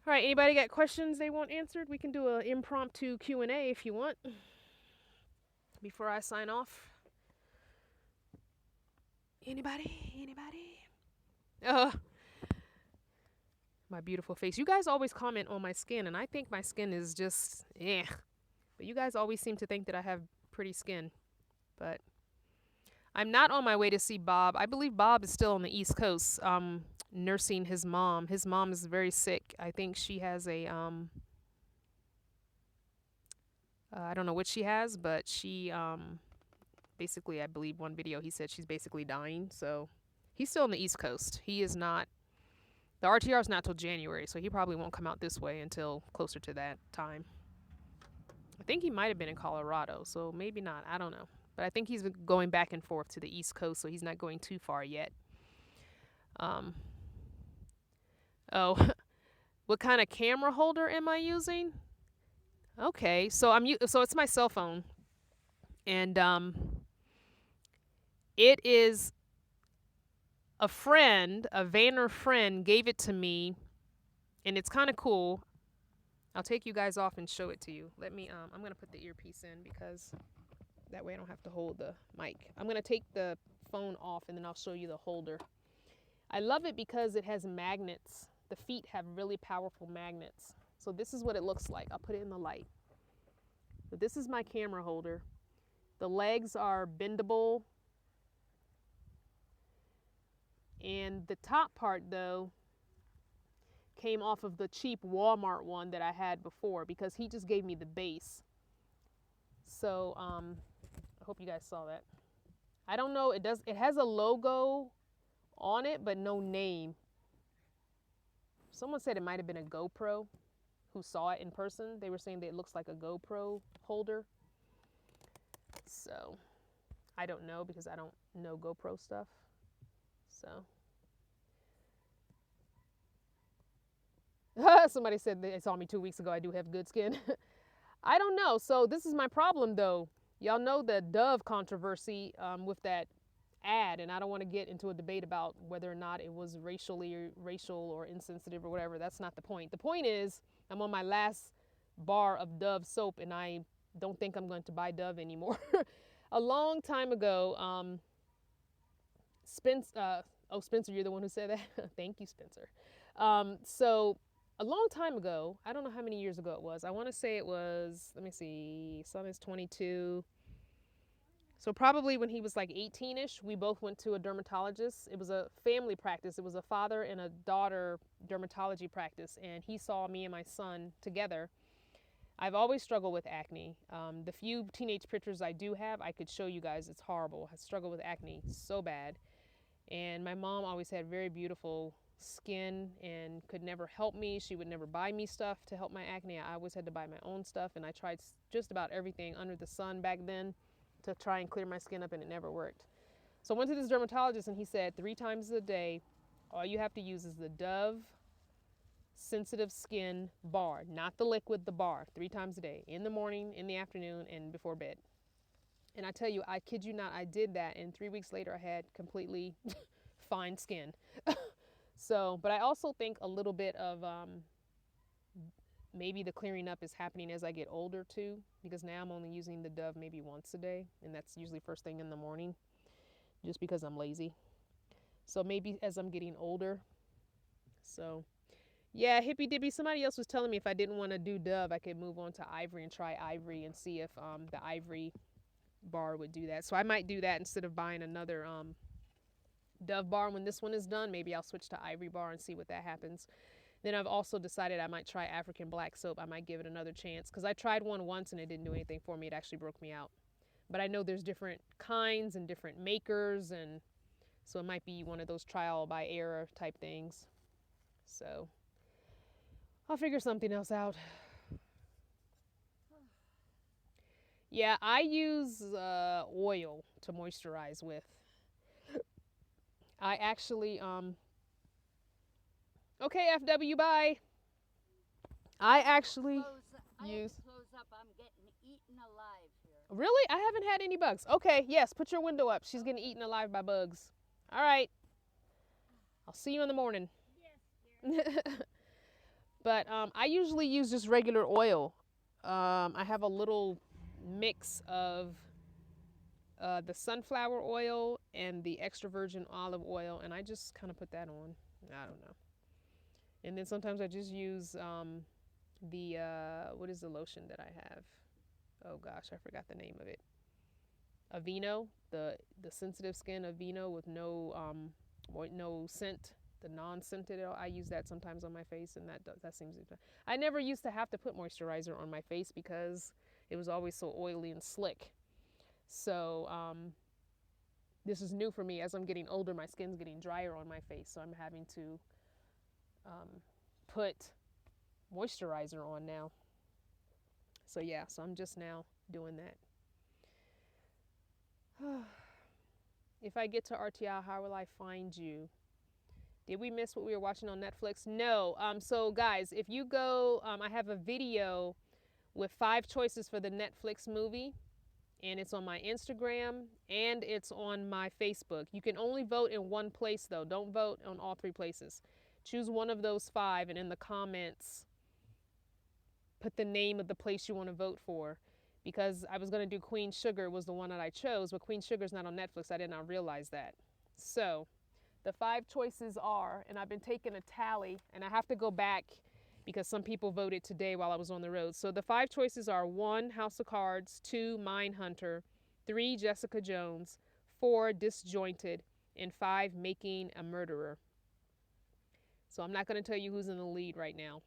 All right, anybody got questions they want answered? We can do an impromptu Q&A if you want before I sign off. Anybody? My beautiful face. You guys always comment on my skin, and I think my skin is just, But you guys always seem to think that I have pretty skin. But I'm not on my way to see Bob. I believe Bob is still on the East Coast, nursing his mom. His mom is very sick. I think she has a, I don't know what she has, but she, basically, I believe one video he said she's basically dying. So he's still on the East Coast. He is not. The RTR is not till January, so he probably won't come out this way until closer to that time. I think he might have been in Colorado, so maybe not. I don't know. But I think he's going back and forth to the East Coast, so he's not going too far yet. Oh, what kind of camera holder am I using? Okay, so so it's my cell phone, and it is a Vanner friend gave it to me, and it's kind of cool. I'll take you guys off and show it to you. Let me, I'm going to put the earpiece in because that way I don't have to hold the mic. I'm going to take the phone off and then I'll show you the holder. I love it because it has magnets. The feet have really powerful magnets. So this is what it looks like. I'll put it in the light. So this is my camera holder. The legs are bendable. And the top part, though, came off of the cheap Walmart one that I had before because he just gave me the base. So I hope you guys saw that. I don't know. It has a logo on it, but no name. Someone said it might have been a GoPro who saw it in person. They were saying that it looks like a GoPro holder. So I don't know because I don't know GoPro stuff. So somebody said they saw me 2 weeks ago. I do have good skin. I don't know. So this is my problem, though. Y'all know the Dove controversy with that ad, and I don't want to get into a debate about whether or not it was racial or insensitive or whatever. That's not the point. The point is I'm on my last bar of Dove soap, and I don't think I'm going to buy Dove anymore. A long time ago, Spencer, you're the one who said that? Thank you, Spencer. So a long time ago, I don't know how many years ago it was. I want to say it was, let me see, son is 22. So probably when he was like 18-ish, we both went to a dermatologist. It was a family practice. It was a father and a daughter dermatology practice. And he saw me and my son together. I've always struggled with acne. The few teenage pictures I do have, I could show you guys. It's horrible. I struggle with acne so bad. And my mom always had very beautiful skin and could never help me. She would never buy me stuff to help my acne. I always had to buy my own stuff, and I tried just about everything under the sun back then to try and clear my skin up, and it never worked. So I went to this dermatologist, and he said 3 times a day, all you have to use is the Dove Sensitive Skin bar, not the liquid, the bar, 3 times a day, in the morning, in the afternoon, and before bed. And I tell you, I kid you not, I did that, and 3 weeks later I had completely fine skin. So, but I also think a little bit of maybe the clearing up is happening as I get older too, because now I'm only using the Dove maybe once a day, and that's usually first thing in the morning, just because I'm lazy. So maybe as I'm getting older. So yeah, hippy dippy. Somebody else was telling me if I didn't want to do Dove, I could move on to Ivory and try Ivory and see if the Ivory bar would do that. So I might do that instead of buying another Dove bar. When this one is done, maybe I'll switch to Ivory bar and see what that happens. Then I've also decided I might try African black soap. I might give it another chance, because I tried one once and it didn't do anything for me. It actually broke me out. But I know there's different kinds and different makers, and so it might be one of those trial by error type things. So I'll figure something else out. Yeah, I use oil to moisturize with. I actually, okay, FW, bye. I actually use. Close up. I'm getting eaten alive here. Really? I haven't had any bugs. Okay, yes, put your window up. She's getting eaten alive by bugs. All right. I'll see you in the morning. Yes, dear. But I usually use just regular oil. I have a little mix of the sunflower oil and the extra virgin olive oil, and I just kind of put that on. I don't know. And then sometimes I just use the what is the lotion that I have? Oh gosh, I forgot the name of it. Aveeno, the sensitive skin Aveeno with no scent, the non-scented. I use that sometimes on my face, and that seems to. I never used to have to put moisturizer on my face because it was always so oily and slick. So this is new for me. As I'm getting older, my skin's getting drier on my face, so I'm having to put moisturizer on now. So yeah, so I'm just now doing that. If I get to RTI, how will I find you? Did we miss what we were watching on Netflix? No. So guys, if you go, I have a video with 5 choices for the Netflix movie, and it's on my Instagram and it's on my Facebook. You can only vote in one place though. Don't vote on all 3 places. Choose one of those 5, and in the comments, put the name of the place you want to vote for. Because I was going to do Queen Sugar was the one that I chose, but Queen Sugar's not on Netflix. I did not realize that. So the 5 choices are, and I've been taking a tally, and I have to go back because some people voted today while I was on the road. So the 5 choices are 1, House of Cards, 2, Mindhunter, 3, Jessica Jones, 4, Disjointed, and 5, Making a Murderer. So I'm not going to tell you who's in the lead right now.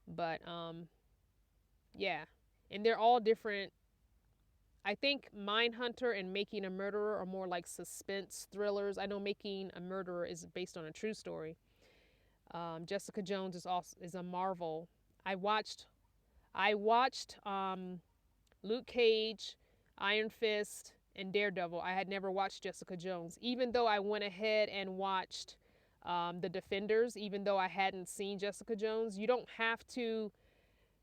But yeah, and they're all different. I think Mindhunter and Making a Murderer are more like suspense thrillers. I know Making a Murderer is based on a true story. Jessica Jones is a Marvel. I watched Luke Cage, Iron Fist, and Daredevil. I had never watched Jessica Jones, even though I went ahead and watched The Defenders, even though I hadn't seen Jessica Jones. You don't have to.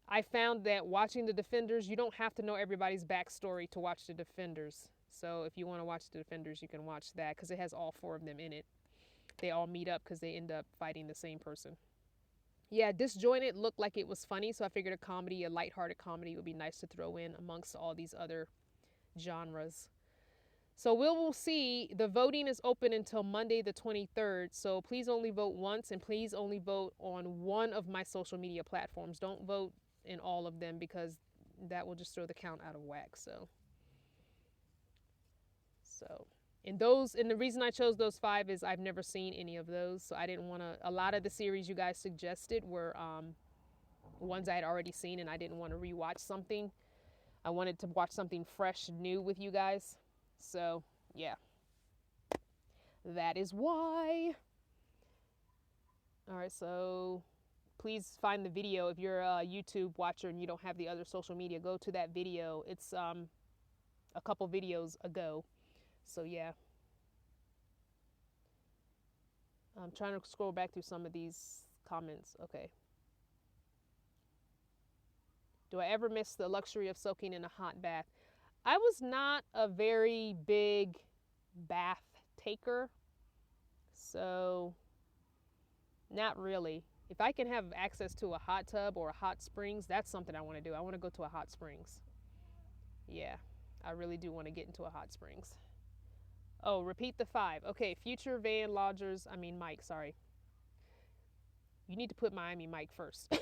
I found that watching The Defenders, you don't have to know everybody's backstory to watch The Defenders. So if you want to watch The Defenders, you can watch that because it has all 4 of them in it. They all meet up because they end up fighting the same person. Yeah, Disjointed looked like it was funny, so I figured a lighthearted comedy would be nice to throw in amongst all these other genres. So we'll see. The voting is open until Monday the 23rd, so please only vote once, and please only vote on one of my social media platforms. Don't vote in all of them because that will just throw the count out of whack. So and the reason I chose those 5 is I've never seen any of those, so I didn't want to. A lot of the series you guys suggested were ones I had already seen and I didn't want to rewatch something. I wanted to watch something fresh, new with you guys. So, yeah. That is why. All right, so please find the video. If you're a YouTube watcher and you don't have the other social media, go to that video. It's a couple videos ago. So, yeah. I'm trying to scroll back through some of these comments. Okay. Do I ever miss the luxury of soaking in a hot bath? I was not a very big bath taker, so not really. If I can have access to a hot tub or a hot springs, that's something I want to do. I want to go to a hot springs. Yeah, I really do want to get into a hot springs. Oh, repeat the 5. Okay, future van lodgers, Mike, sorry. You need to put Miami Mike first.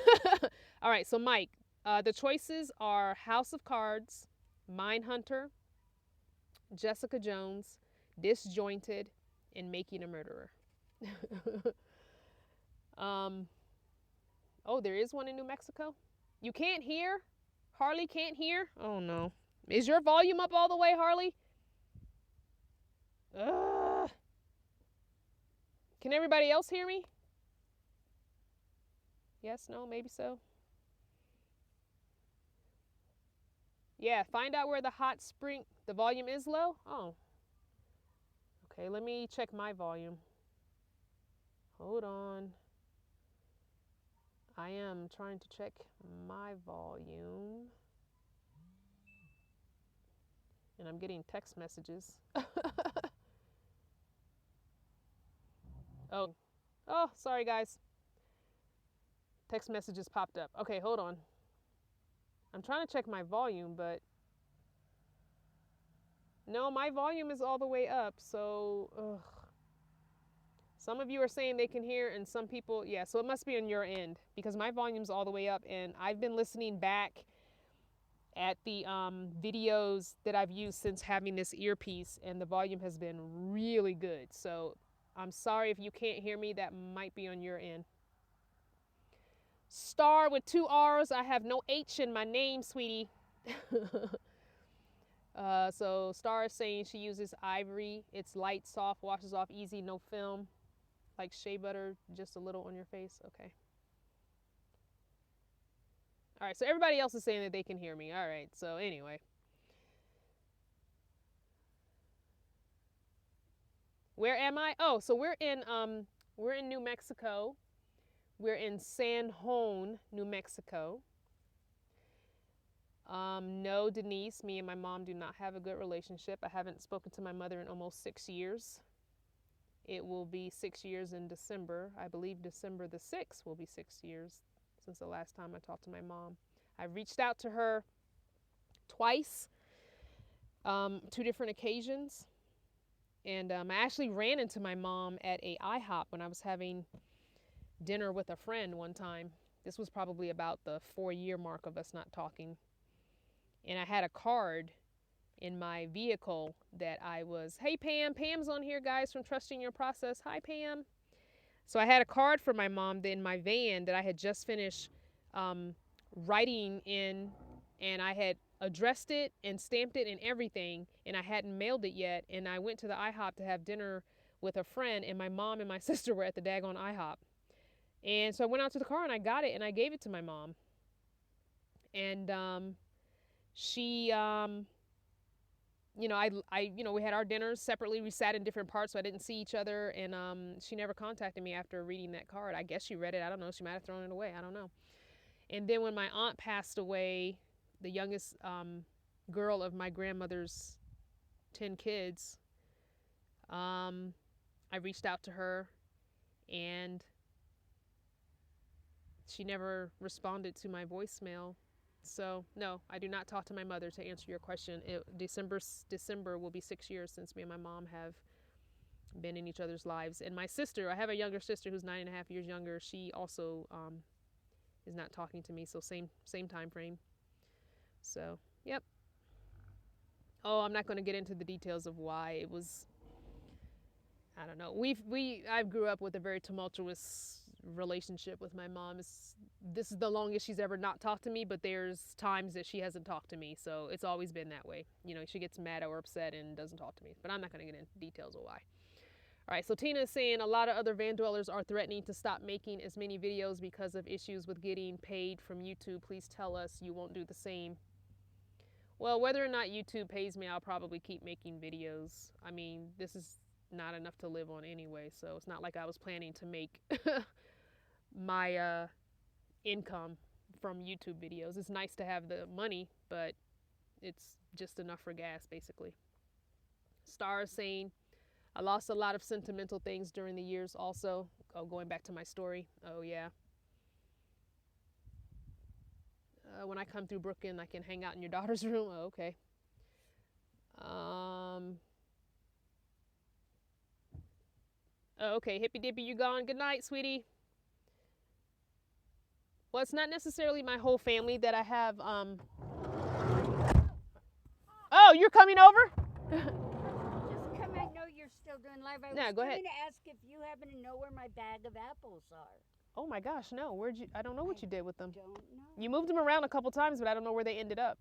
All right, so Mike, the choices are House of Cards, Mindhunter, Jessica Jones, Disjointed, and Making a Murderer. Oh, there is one in New Mexico? You can't hear? Harley can't hear? Oh, no. Is your volume up all the way, Harley? Ugh. Can everybody else hear me? Yes, no, maybe so. Yeah, find out where the hot spring, the volume is low. Oh. Okay, let me check my volume. Hold on. I am trying to check my volume. And I'm getting text messages. Oh, sorry guys. Text messages popped up. Okay, hold on. I'm trying to check my volume, but no, my volume is all the way up. So, ugh. Some of you are saying they can hear, and some people, yeah, so it must be on your end because my volume's all the way up, and I've been listening back at the videos that I've used since having this earpiece, and the volume has been really good. So I'm sorry if you can't hear me. That might be on your end. Star with 2 R's. I have no H in my name, sweetie. So Star is saying she uses Ivory. It's light, soft, washes off easy, no film. Like shea butter, just a little on your face. Okay. All right, so everybody else is saying that they can hear me. All right, so anyway. Where am I? Oh, so we're in New Mexico. We're in San Juan, New Mexico. No, Denise, me and my mom do not have a good relationship. I haven't spoken to my mother in almost 6 years. It will be 6 years in December. I believe December the 6th will be 6 years since the last time I talked to my mom. I reached out to her twice, 2 different occasions. And I actually ran into my mom at a IHOP when I was having dinner with a friend one time. This was probably about the 4-year mark of us not talking. And I had a card in my vehicle that I was, hey Pam, Pam's on here, guys, from Trusting Your Process. Hi Pam. So I had a card for my mom in my van that I had just finished writing in, and I had addressed it and stamped it and everything, and I hadn't mailed it yet. And I went to the IHOP to have dinner with a friend, and my mom and my sister were at the daggone IHOP. And so I went out to the car and I got it and I gave it to my mom. And she we had our dinners separately. We sat in different parts, so I didn't see each other. And she never contacted me after reading that card. I guess she read it. I don't know. She might have thrown it away. I don't know. And then when my aunt passed away, the youngest girl of my grandmother's 10 kids, I reached out to her, and she never responded to my voicemail. So, no, I do not talk to my mother, to answer your question. December will be 6 years since me and my mom have been in each other's lives. And my sister, I have a younger sister who's 9.5 years younger. She also is not talking to me, so same time frame. So, yep. Oh, I'm not going to get into the details of why. It was, I don't know. I grew up with a very tumultuous relationship with my mom. This is the longest she's ever not talked to me, but there's times that she hasn't talked to me, so it's always been that way. You know, she gets mad or upset and doesn't talk to me, but I'm not going to get into details of why. All right, so Tina is saying a lot of other van dwellers are threatening to stop making as many videos because of issues with getting paid from YouTube. Please tell us you won't do the same. Well, whether or not YouTube pays me, I'll probably keep making videos. I mean, this is not enough to live on anyway, so it's not like I was planning to make my income from YouTube videos. It's nice to have the money, but it's just enough for gas, basically. Star is saying, I lost a lot of sentimental things during the years also. Oh, going back to my story. Oh, yeah. When I come through Brooklyn, I can hang out in your daughter's room. Oh, okay. Oh, okay. Hippy dippy, you gone. Good night, sweetie. Well, it's not necessarily my whole family that I have. Oh, you're coming over? Just come. I know you're still doing live. I was Go ahead. coming to ask if you happen to know where my bag of apples are. Oh my gosh, no. Where'd you? I don't know what you did with them. Don't know. You moved them around a couple times, but I don't know where they ended up.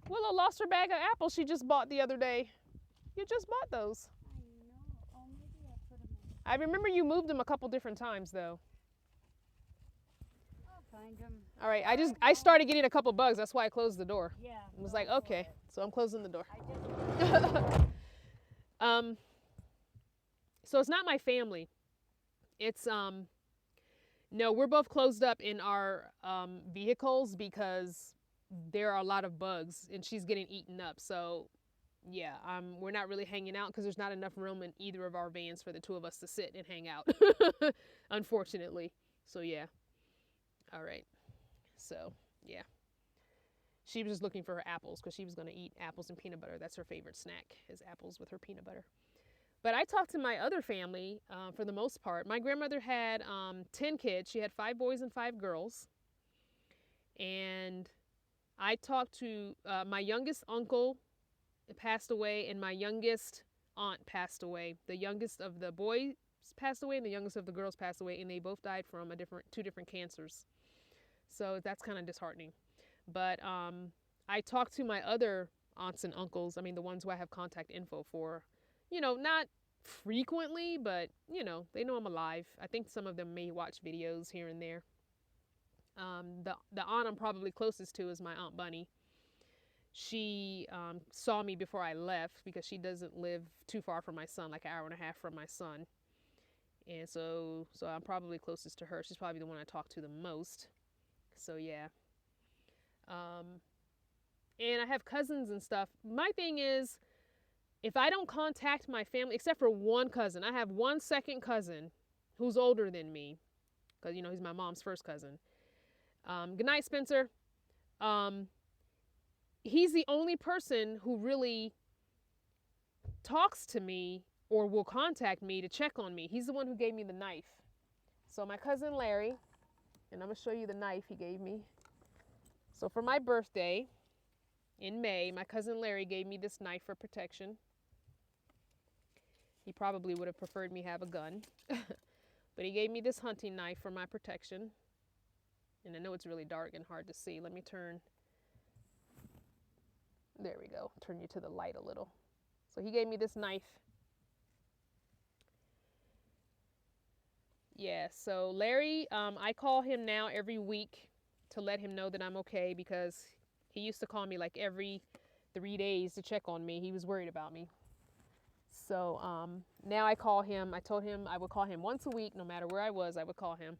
Willow lost her bag of apples she just bought the other day. You just bought those. I know. Oh, maybe I put them in. I remember you moved them a couple different times though. I'll find them. All right, I started getting a couple bugs. That's why I closed the door. Yeah. I was go like, for okay, it. so I'm closing the door. I just. So it's not my family. It's no, we're both closed up in our vehicles because there are a lot of bugs and she's getting eaten up. So yeah, we're not really hanging out because there's not enough room in either of our vans for the two of us to sit and hang out, unfortunately. So yeah. All right. So yeah. She was just looking for her apples because she was going to eat apples and peanut butter. That's her favorite snack, is apples with her peanut butter. But I talked to my other family for the most part. My grandmother had 10 kids. She had 5 boys and 5 girls. And I talked to my youngest uncle passed away and my youngest aunt passed away. The youngest of the boys passed away and the youngest of the girls passed away. And they both died from two different cancers. So that's kind of disheartening. But I talked to my other aunts and uncles. I mean, the ones who I have contact info for. You know, not frequently, but, you know, they know I'm alive. I think some of them may watch videos here and there. The aunt I'm probably closest to is my Aunt Bunny. She saw me before I left because she doesn't live too far from my son, like an hour and a half from my son. And so I'm probably closest to her. She's probably the one I talk to the most. So, yeah. And I have cousins and stuff. My thing is, if I don't contact my family, except for one cousin, I have one second cousin who's older than me, because, you know, he's my mom's first cousin. Good night, Spencer. He's the only person who really talks to me or will contact me to check on me. He's the one who gave me the knife. So my cousin Larry, and I'm going to show you the knife he gave me. So for my birthday in May, my cousin Larry gave me this knife for protection. He probably would have preferred me have a gun, but he gave me this hunting knife for my protection. And I know it's really dark and hard to see. Let me turn, there we go, turn you to the light a little. So he gave me this knife. Yeah, so Larry, I call him now every week to let him know that I'm okay because he used to call me like every 3 days to check on me. He was worried about me. So now I call him. I told him I would call him once a week, no matter where I was, I would call him.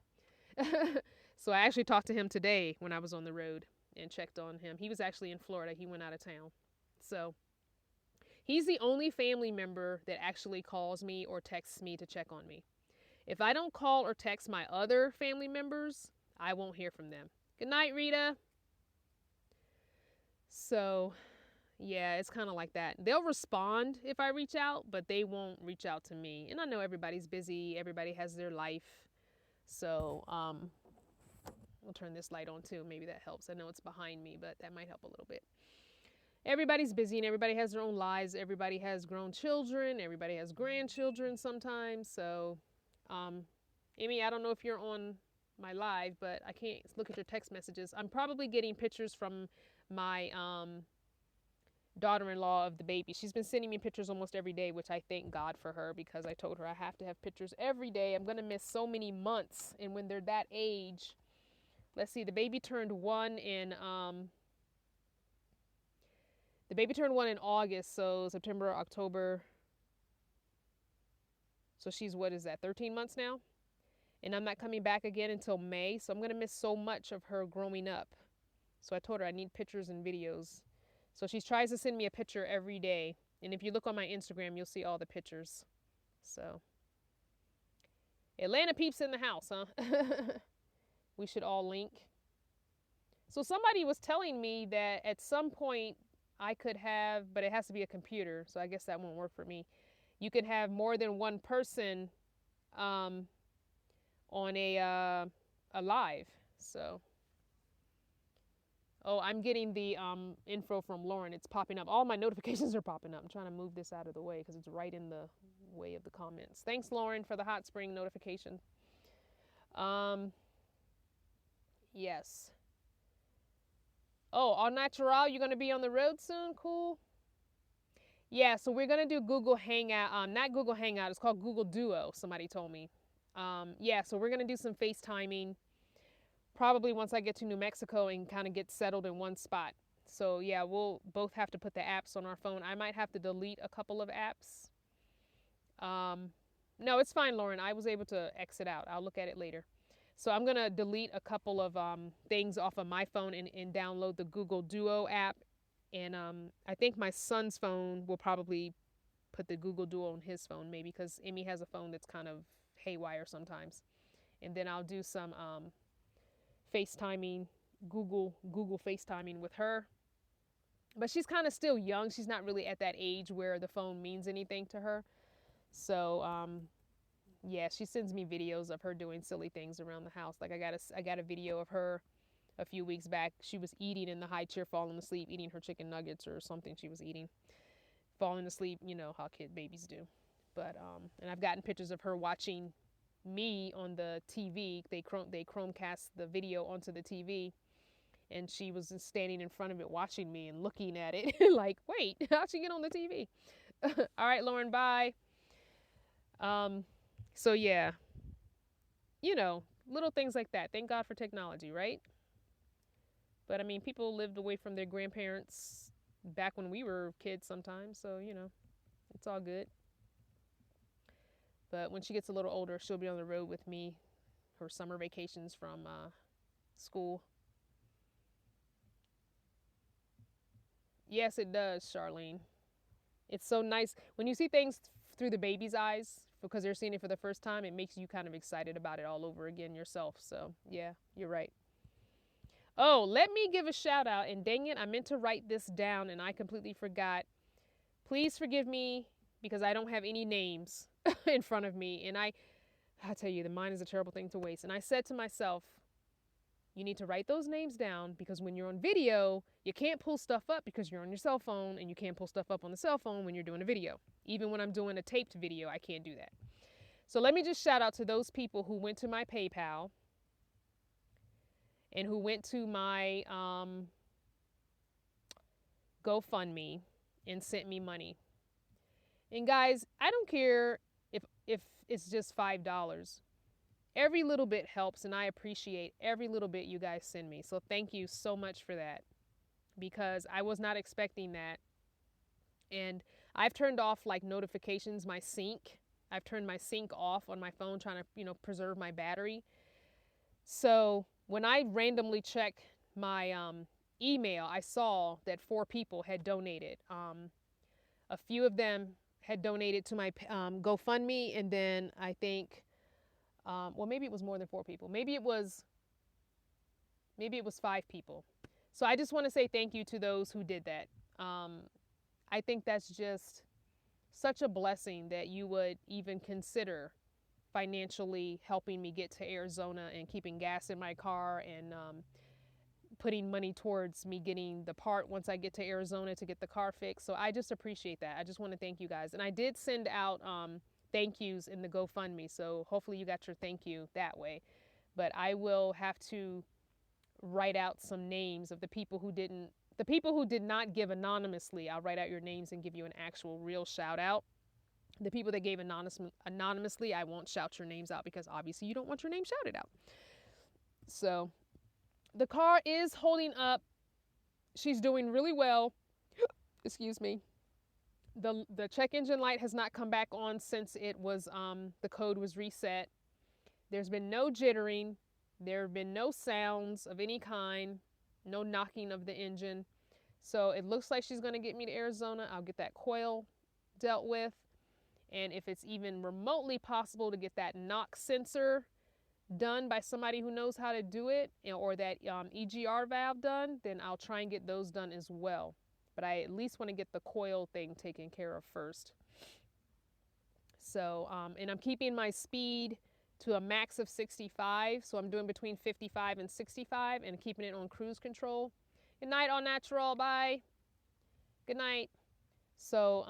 So I actually talked to him today when I was on the road and checked on him. He was actually in Florida. He went out of town. So he's the only family member that actually calls me or texts me to check on me. If I don't call or text my other family members, I won't hear from them. Good night, Rita. So yeah, it's kind of like that. They'll respond if I reach out, but they won't reach out to me. And I know everybody's busy. Everybody has their life. So we'll turn this light on too. Maybe that helps. I know it's behind me, but that might help a little bit. Everybody's busy and everybody has their own lives. Everybody has grown children. Everybody has grandchildren sometimes. So Amy, I don't know if you're on my live, but I can't look at your text messages. I'm probably getting pictures from my daughter-in-law of the baby. She's been sending me pictures almost every day, which I thank God for her, because I told her I have to have pictures every day. I'm going to miss so many months. And when they're that age, let's see, the baby turned 1 in August, so September, October. So she's, what is that, 13 months now? And I'm not coming back again until May, so I'm going to miss so much of her growing up. So I told her I need pictures and videos. So she tries to send me a picture every day. And if you look on my Instagram, you'll see all the pictures. So Atlanta peeps in the house, huh? We should all link. So somebody was telling me that at some point I could have, but it has to be a computer, so I guess that won't work for me. You could have more than one person on a live. So, oh, I'm getting the info from Lauren. It's popping up. All my notifications are popping up. I'm trying to move this out of the way because it's right in the way of the comments. Thanks, Lauren, for the hot spring notification. Yes. Oh, Au Natural, you're going to be on the road soon? Cool. Yeah, so we're going to do Google Hangout. Not Google Hangout. It's called Google Duo, somebody told me. Yeah, so we're going to do some FaceTiming probably once I get to New Mexico and kind of get settled in one spot. So yeah, we'll both have to put the apps on our phone. I might have to delete a couple of apps. No, it's fine, Lauren. I was able to exit out. I'll look at it later. So I'm going to delete a couple of things off of my phone and download the Google Duo app. And I think my son's phone will probably put the Google Duo on his phone, maybe, because Emmy has a phone that's kind of haywire sometimes. And then I'll do some FaceTiming, Google FaceTiming with her. But she's kind of still young. She's not really at that age where the phone means anything to her. So yeah, she sends me videos of her doing silly things around the house. Like I got a video of her a few weeks back. She was eating in the high chair, falling asleep, eating her chicken nuggets or something she was eating, falling asleep. You know how babies do. But and I've gotten pictures of her watching me on the TV. They Chromecast the video onto the TV, and she was just standing in front of it watching me and looking at it like, wait, how'd she get on the TV? All right, Lauren, bye. So yeah, you know, little things like that. Thank God for technology, right? But I mean, people lived away from their grandparents back when we were kids sometimes, so you know, it's all good. But when she gets a little older, she'll be on the road with me, her summer vacations from school. Yes, it does, Charlene. It's so nice when you see things through the baby's eyes because they're seeing it for the first time. It makes you kind of excited about it all over again yourself. So yeah, you're right. Oh, let me give a shout out, and dang it, I meant to write this down and I completely forgot. Please forgive me because I don't have any names in front of me, and I tell you, the mind is a terrible thing to waste. And I said to myself, you need to write those names down because when you're on video, you can't pull stuff up because you're on your cell phone, and you can't pull stuff up on the cell phone when you're doing a video. Even when I'm doing a taped video, I can't do that. So let me just shout out to those people who went to my PayPal and who went to my GoFundMe and sent me money. And guys, I don't care if it's just $5. Every little bit helps, and I appreciate every little bit you guys send me. So thank you so much for that, because I was not expecting that. And I've turned off like notifications, my sync. I've turned my sync off on my phone, trying to, you know, preserve my battery. So when I randomly checked my email, I saw that 4 people had donated. A few of them had donated to my GoFundMe, and then I think, well, maybe it was more than 4 people. Maybe it was 5 people. So I just want to say thank you to those who did that. I think that's just such a blessing that you would even consider financially helping me get to Arizona and keeping gas in my car and putting money towards me getting the part once I get to Arizona to get the car fixed. So I just appreciate that. I just want to thank you guys. And I did send out thank yous in the GoFundMe. So hopefully you got your thank you that way. But I will have to write out some names of the people who did not give anonymously. I'll write out your names and give you an actual real shout out. The people that gave anonymously, I won't shout your names out because obviously you don't want your name shouted out. So the car is holding up. She's doing really well. Excuse me. The check engine light has not come back on since it was the code was reset. There's been no jittering. There have been no sounds of any kind, no knocking of the engine. So it looks like she's going to get me to Arizona. I'll get that coil dealt with. And if it's even remotely possible to get that knock sensor done by somebody who knows how to do it, or that EGR valve done, then I'll try and get those done as well. But I at least want to get the coil thing taken care of first. So, and I'm keeping my speed to a max of 65. So I'm doing between 55 and 65 and keeping it on cruise control. Good night, All Natural. Bye. Good night. So,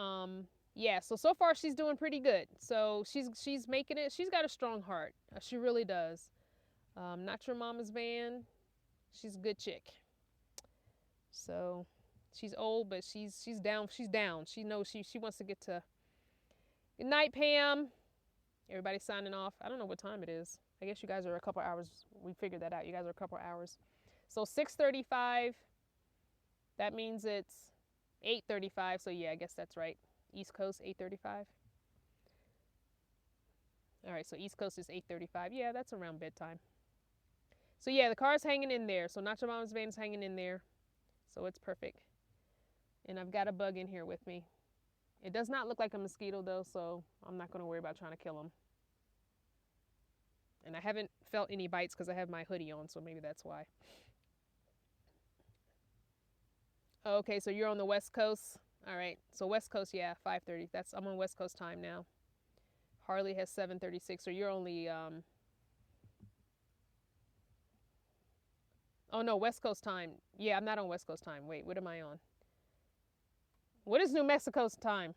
yeah, so far she's doing pretty good. So she's making it. She's got a strong heart. She really does. Not your mama's van. She's a good chick. So she's old, but she's down. She's down. She knows she wants to get to. Good night, Pam. Everybody signing off. I don't know what time it is. I guess you guys are a couple hours. We figured that out. You guys are a couple hours. So 6:35. That means it's 8:35. So yeah, I guess that's right. East Coast, 8:35. All right, so East Coast is 8:35. Yeah, that's around bedtime. So yeah, the car's hanging in there. So Not Your Mama's van is hanging in there. So it's perfect. And I've got a bug in here with me. It does not look like a mosquito though, so I'm not going to worry about trying to kill them. And I haven't felt any bites because I have my hoodie on, so maybe that's why. Okay, so you're on the West Coast. All right, so West Coast, yeah, 5:30. I'm on West Coast time now. Harley has 7:36, so you're only, oh no, West Coast time. Yeah, I'm not on West Coast time. Wait, what am I on? What is New Mexico's time?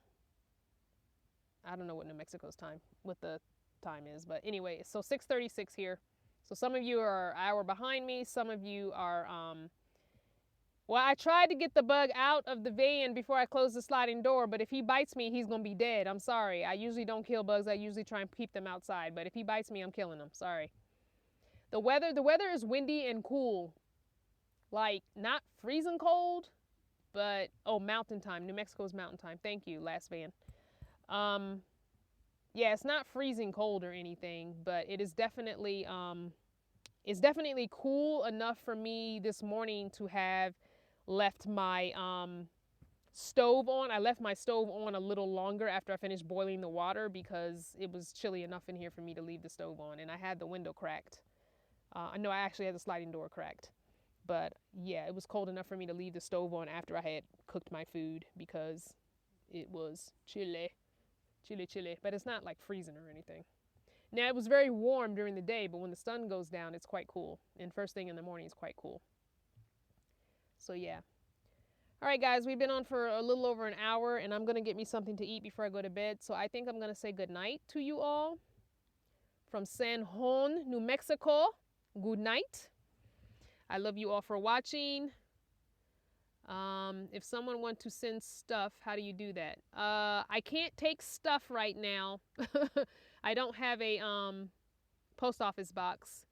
I don't know what New Mexico's time, what the time is, but anyway, so 6:36 here. So some of you are an hour behind me. Some of you are, well, I tried to get the bug out of the van before I closed the sliding door, but if he bites me, he's going to be dead. I'm sorry. I usually don't kill bugs. I usually try and keep them outside, but if he bites me, I'm killing him. Sorry. The weather is windy and cool. Like, not freezing cold, but, oh, mountain time. New Mexico's mountain time. Thank you, last van. Yeah, it's not freezing cold or anything, but it is definitely, it's definitely cool enough for me this morning to have left my stove on. I left my stove on a little longer after I finished boiling the water because it was chilly enough in here for me to leave the stove on, and I had the window cracked. No, I actually had the sliding door cracked. But yeah, it was cold enough for me to leave the stove on after I had cooked my food because it was chilly. Chilly. But it's not like freezing or anything. Now, it was very warm during the day, but when the sun goes down, it's quite cool. And first thing in the morning is quite cool. So yeah. All right, guys, we've been on for a little over an hour, and I'm going to get me something to eat before I go to bed. So I think I'm going to say good night to you all. From San Juan, New Mexico, good night. I love you all for watching. If someone wants to send stuff, how do you do that? I can't take stuff right now. I don't have a post office box.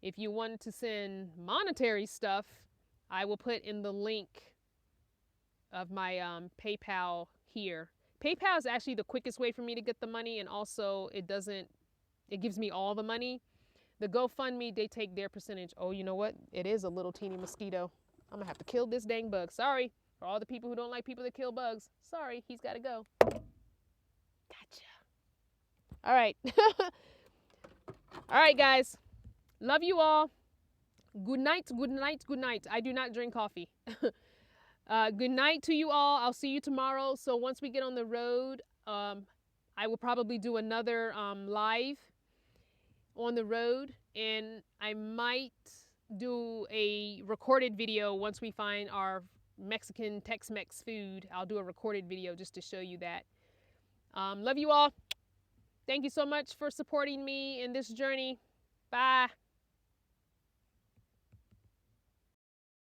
If you wanted to send monetary stuff, I will put in the link of my PayPal here. PayPal is actually the quickest way for me to get the money, and also it gives me all the money. The GoFundMe, they take their percentage. Oh, you know what? It is a little teeny mosquito. I'm gonna have to kill this dang bug. Sorry. For all the people who don't like people that kill bugs. Sorry, he's gotta go. Gotcha. All right. All right, guys. Love you all. Good night, good night, good night. I do not drink coffee. Good night to you all. I'll see you tomorrow. So once we get on the road, I will probably do another live on the road, and I might do a recorded video once we find our Mexican Tex-Mex food. I'll do a recorded video just to show you that. Love you all. Thank you so much for supporting me in this journey. Bye.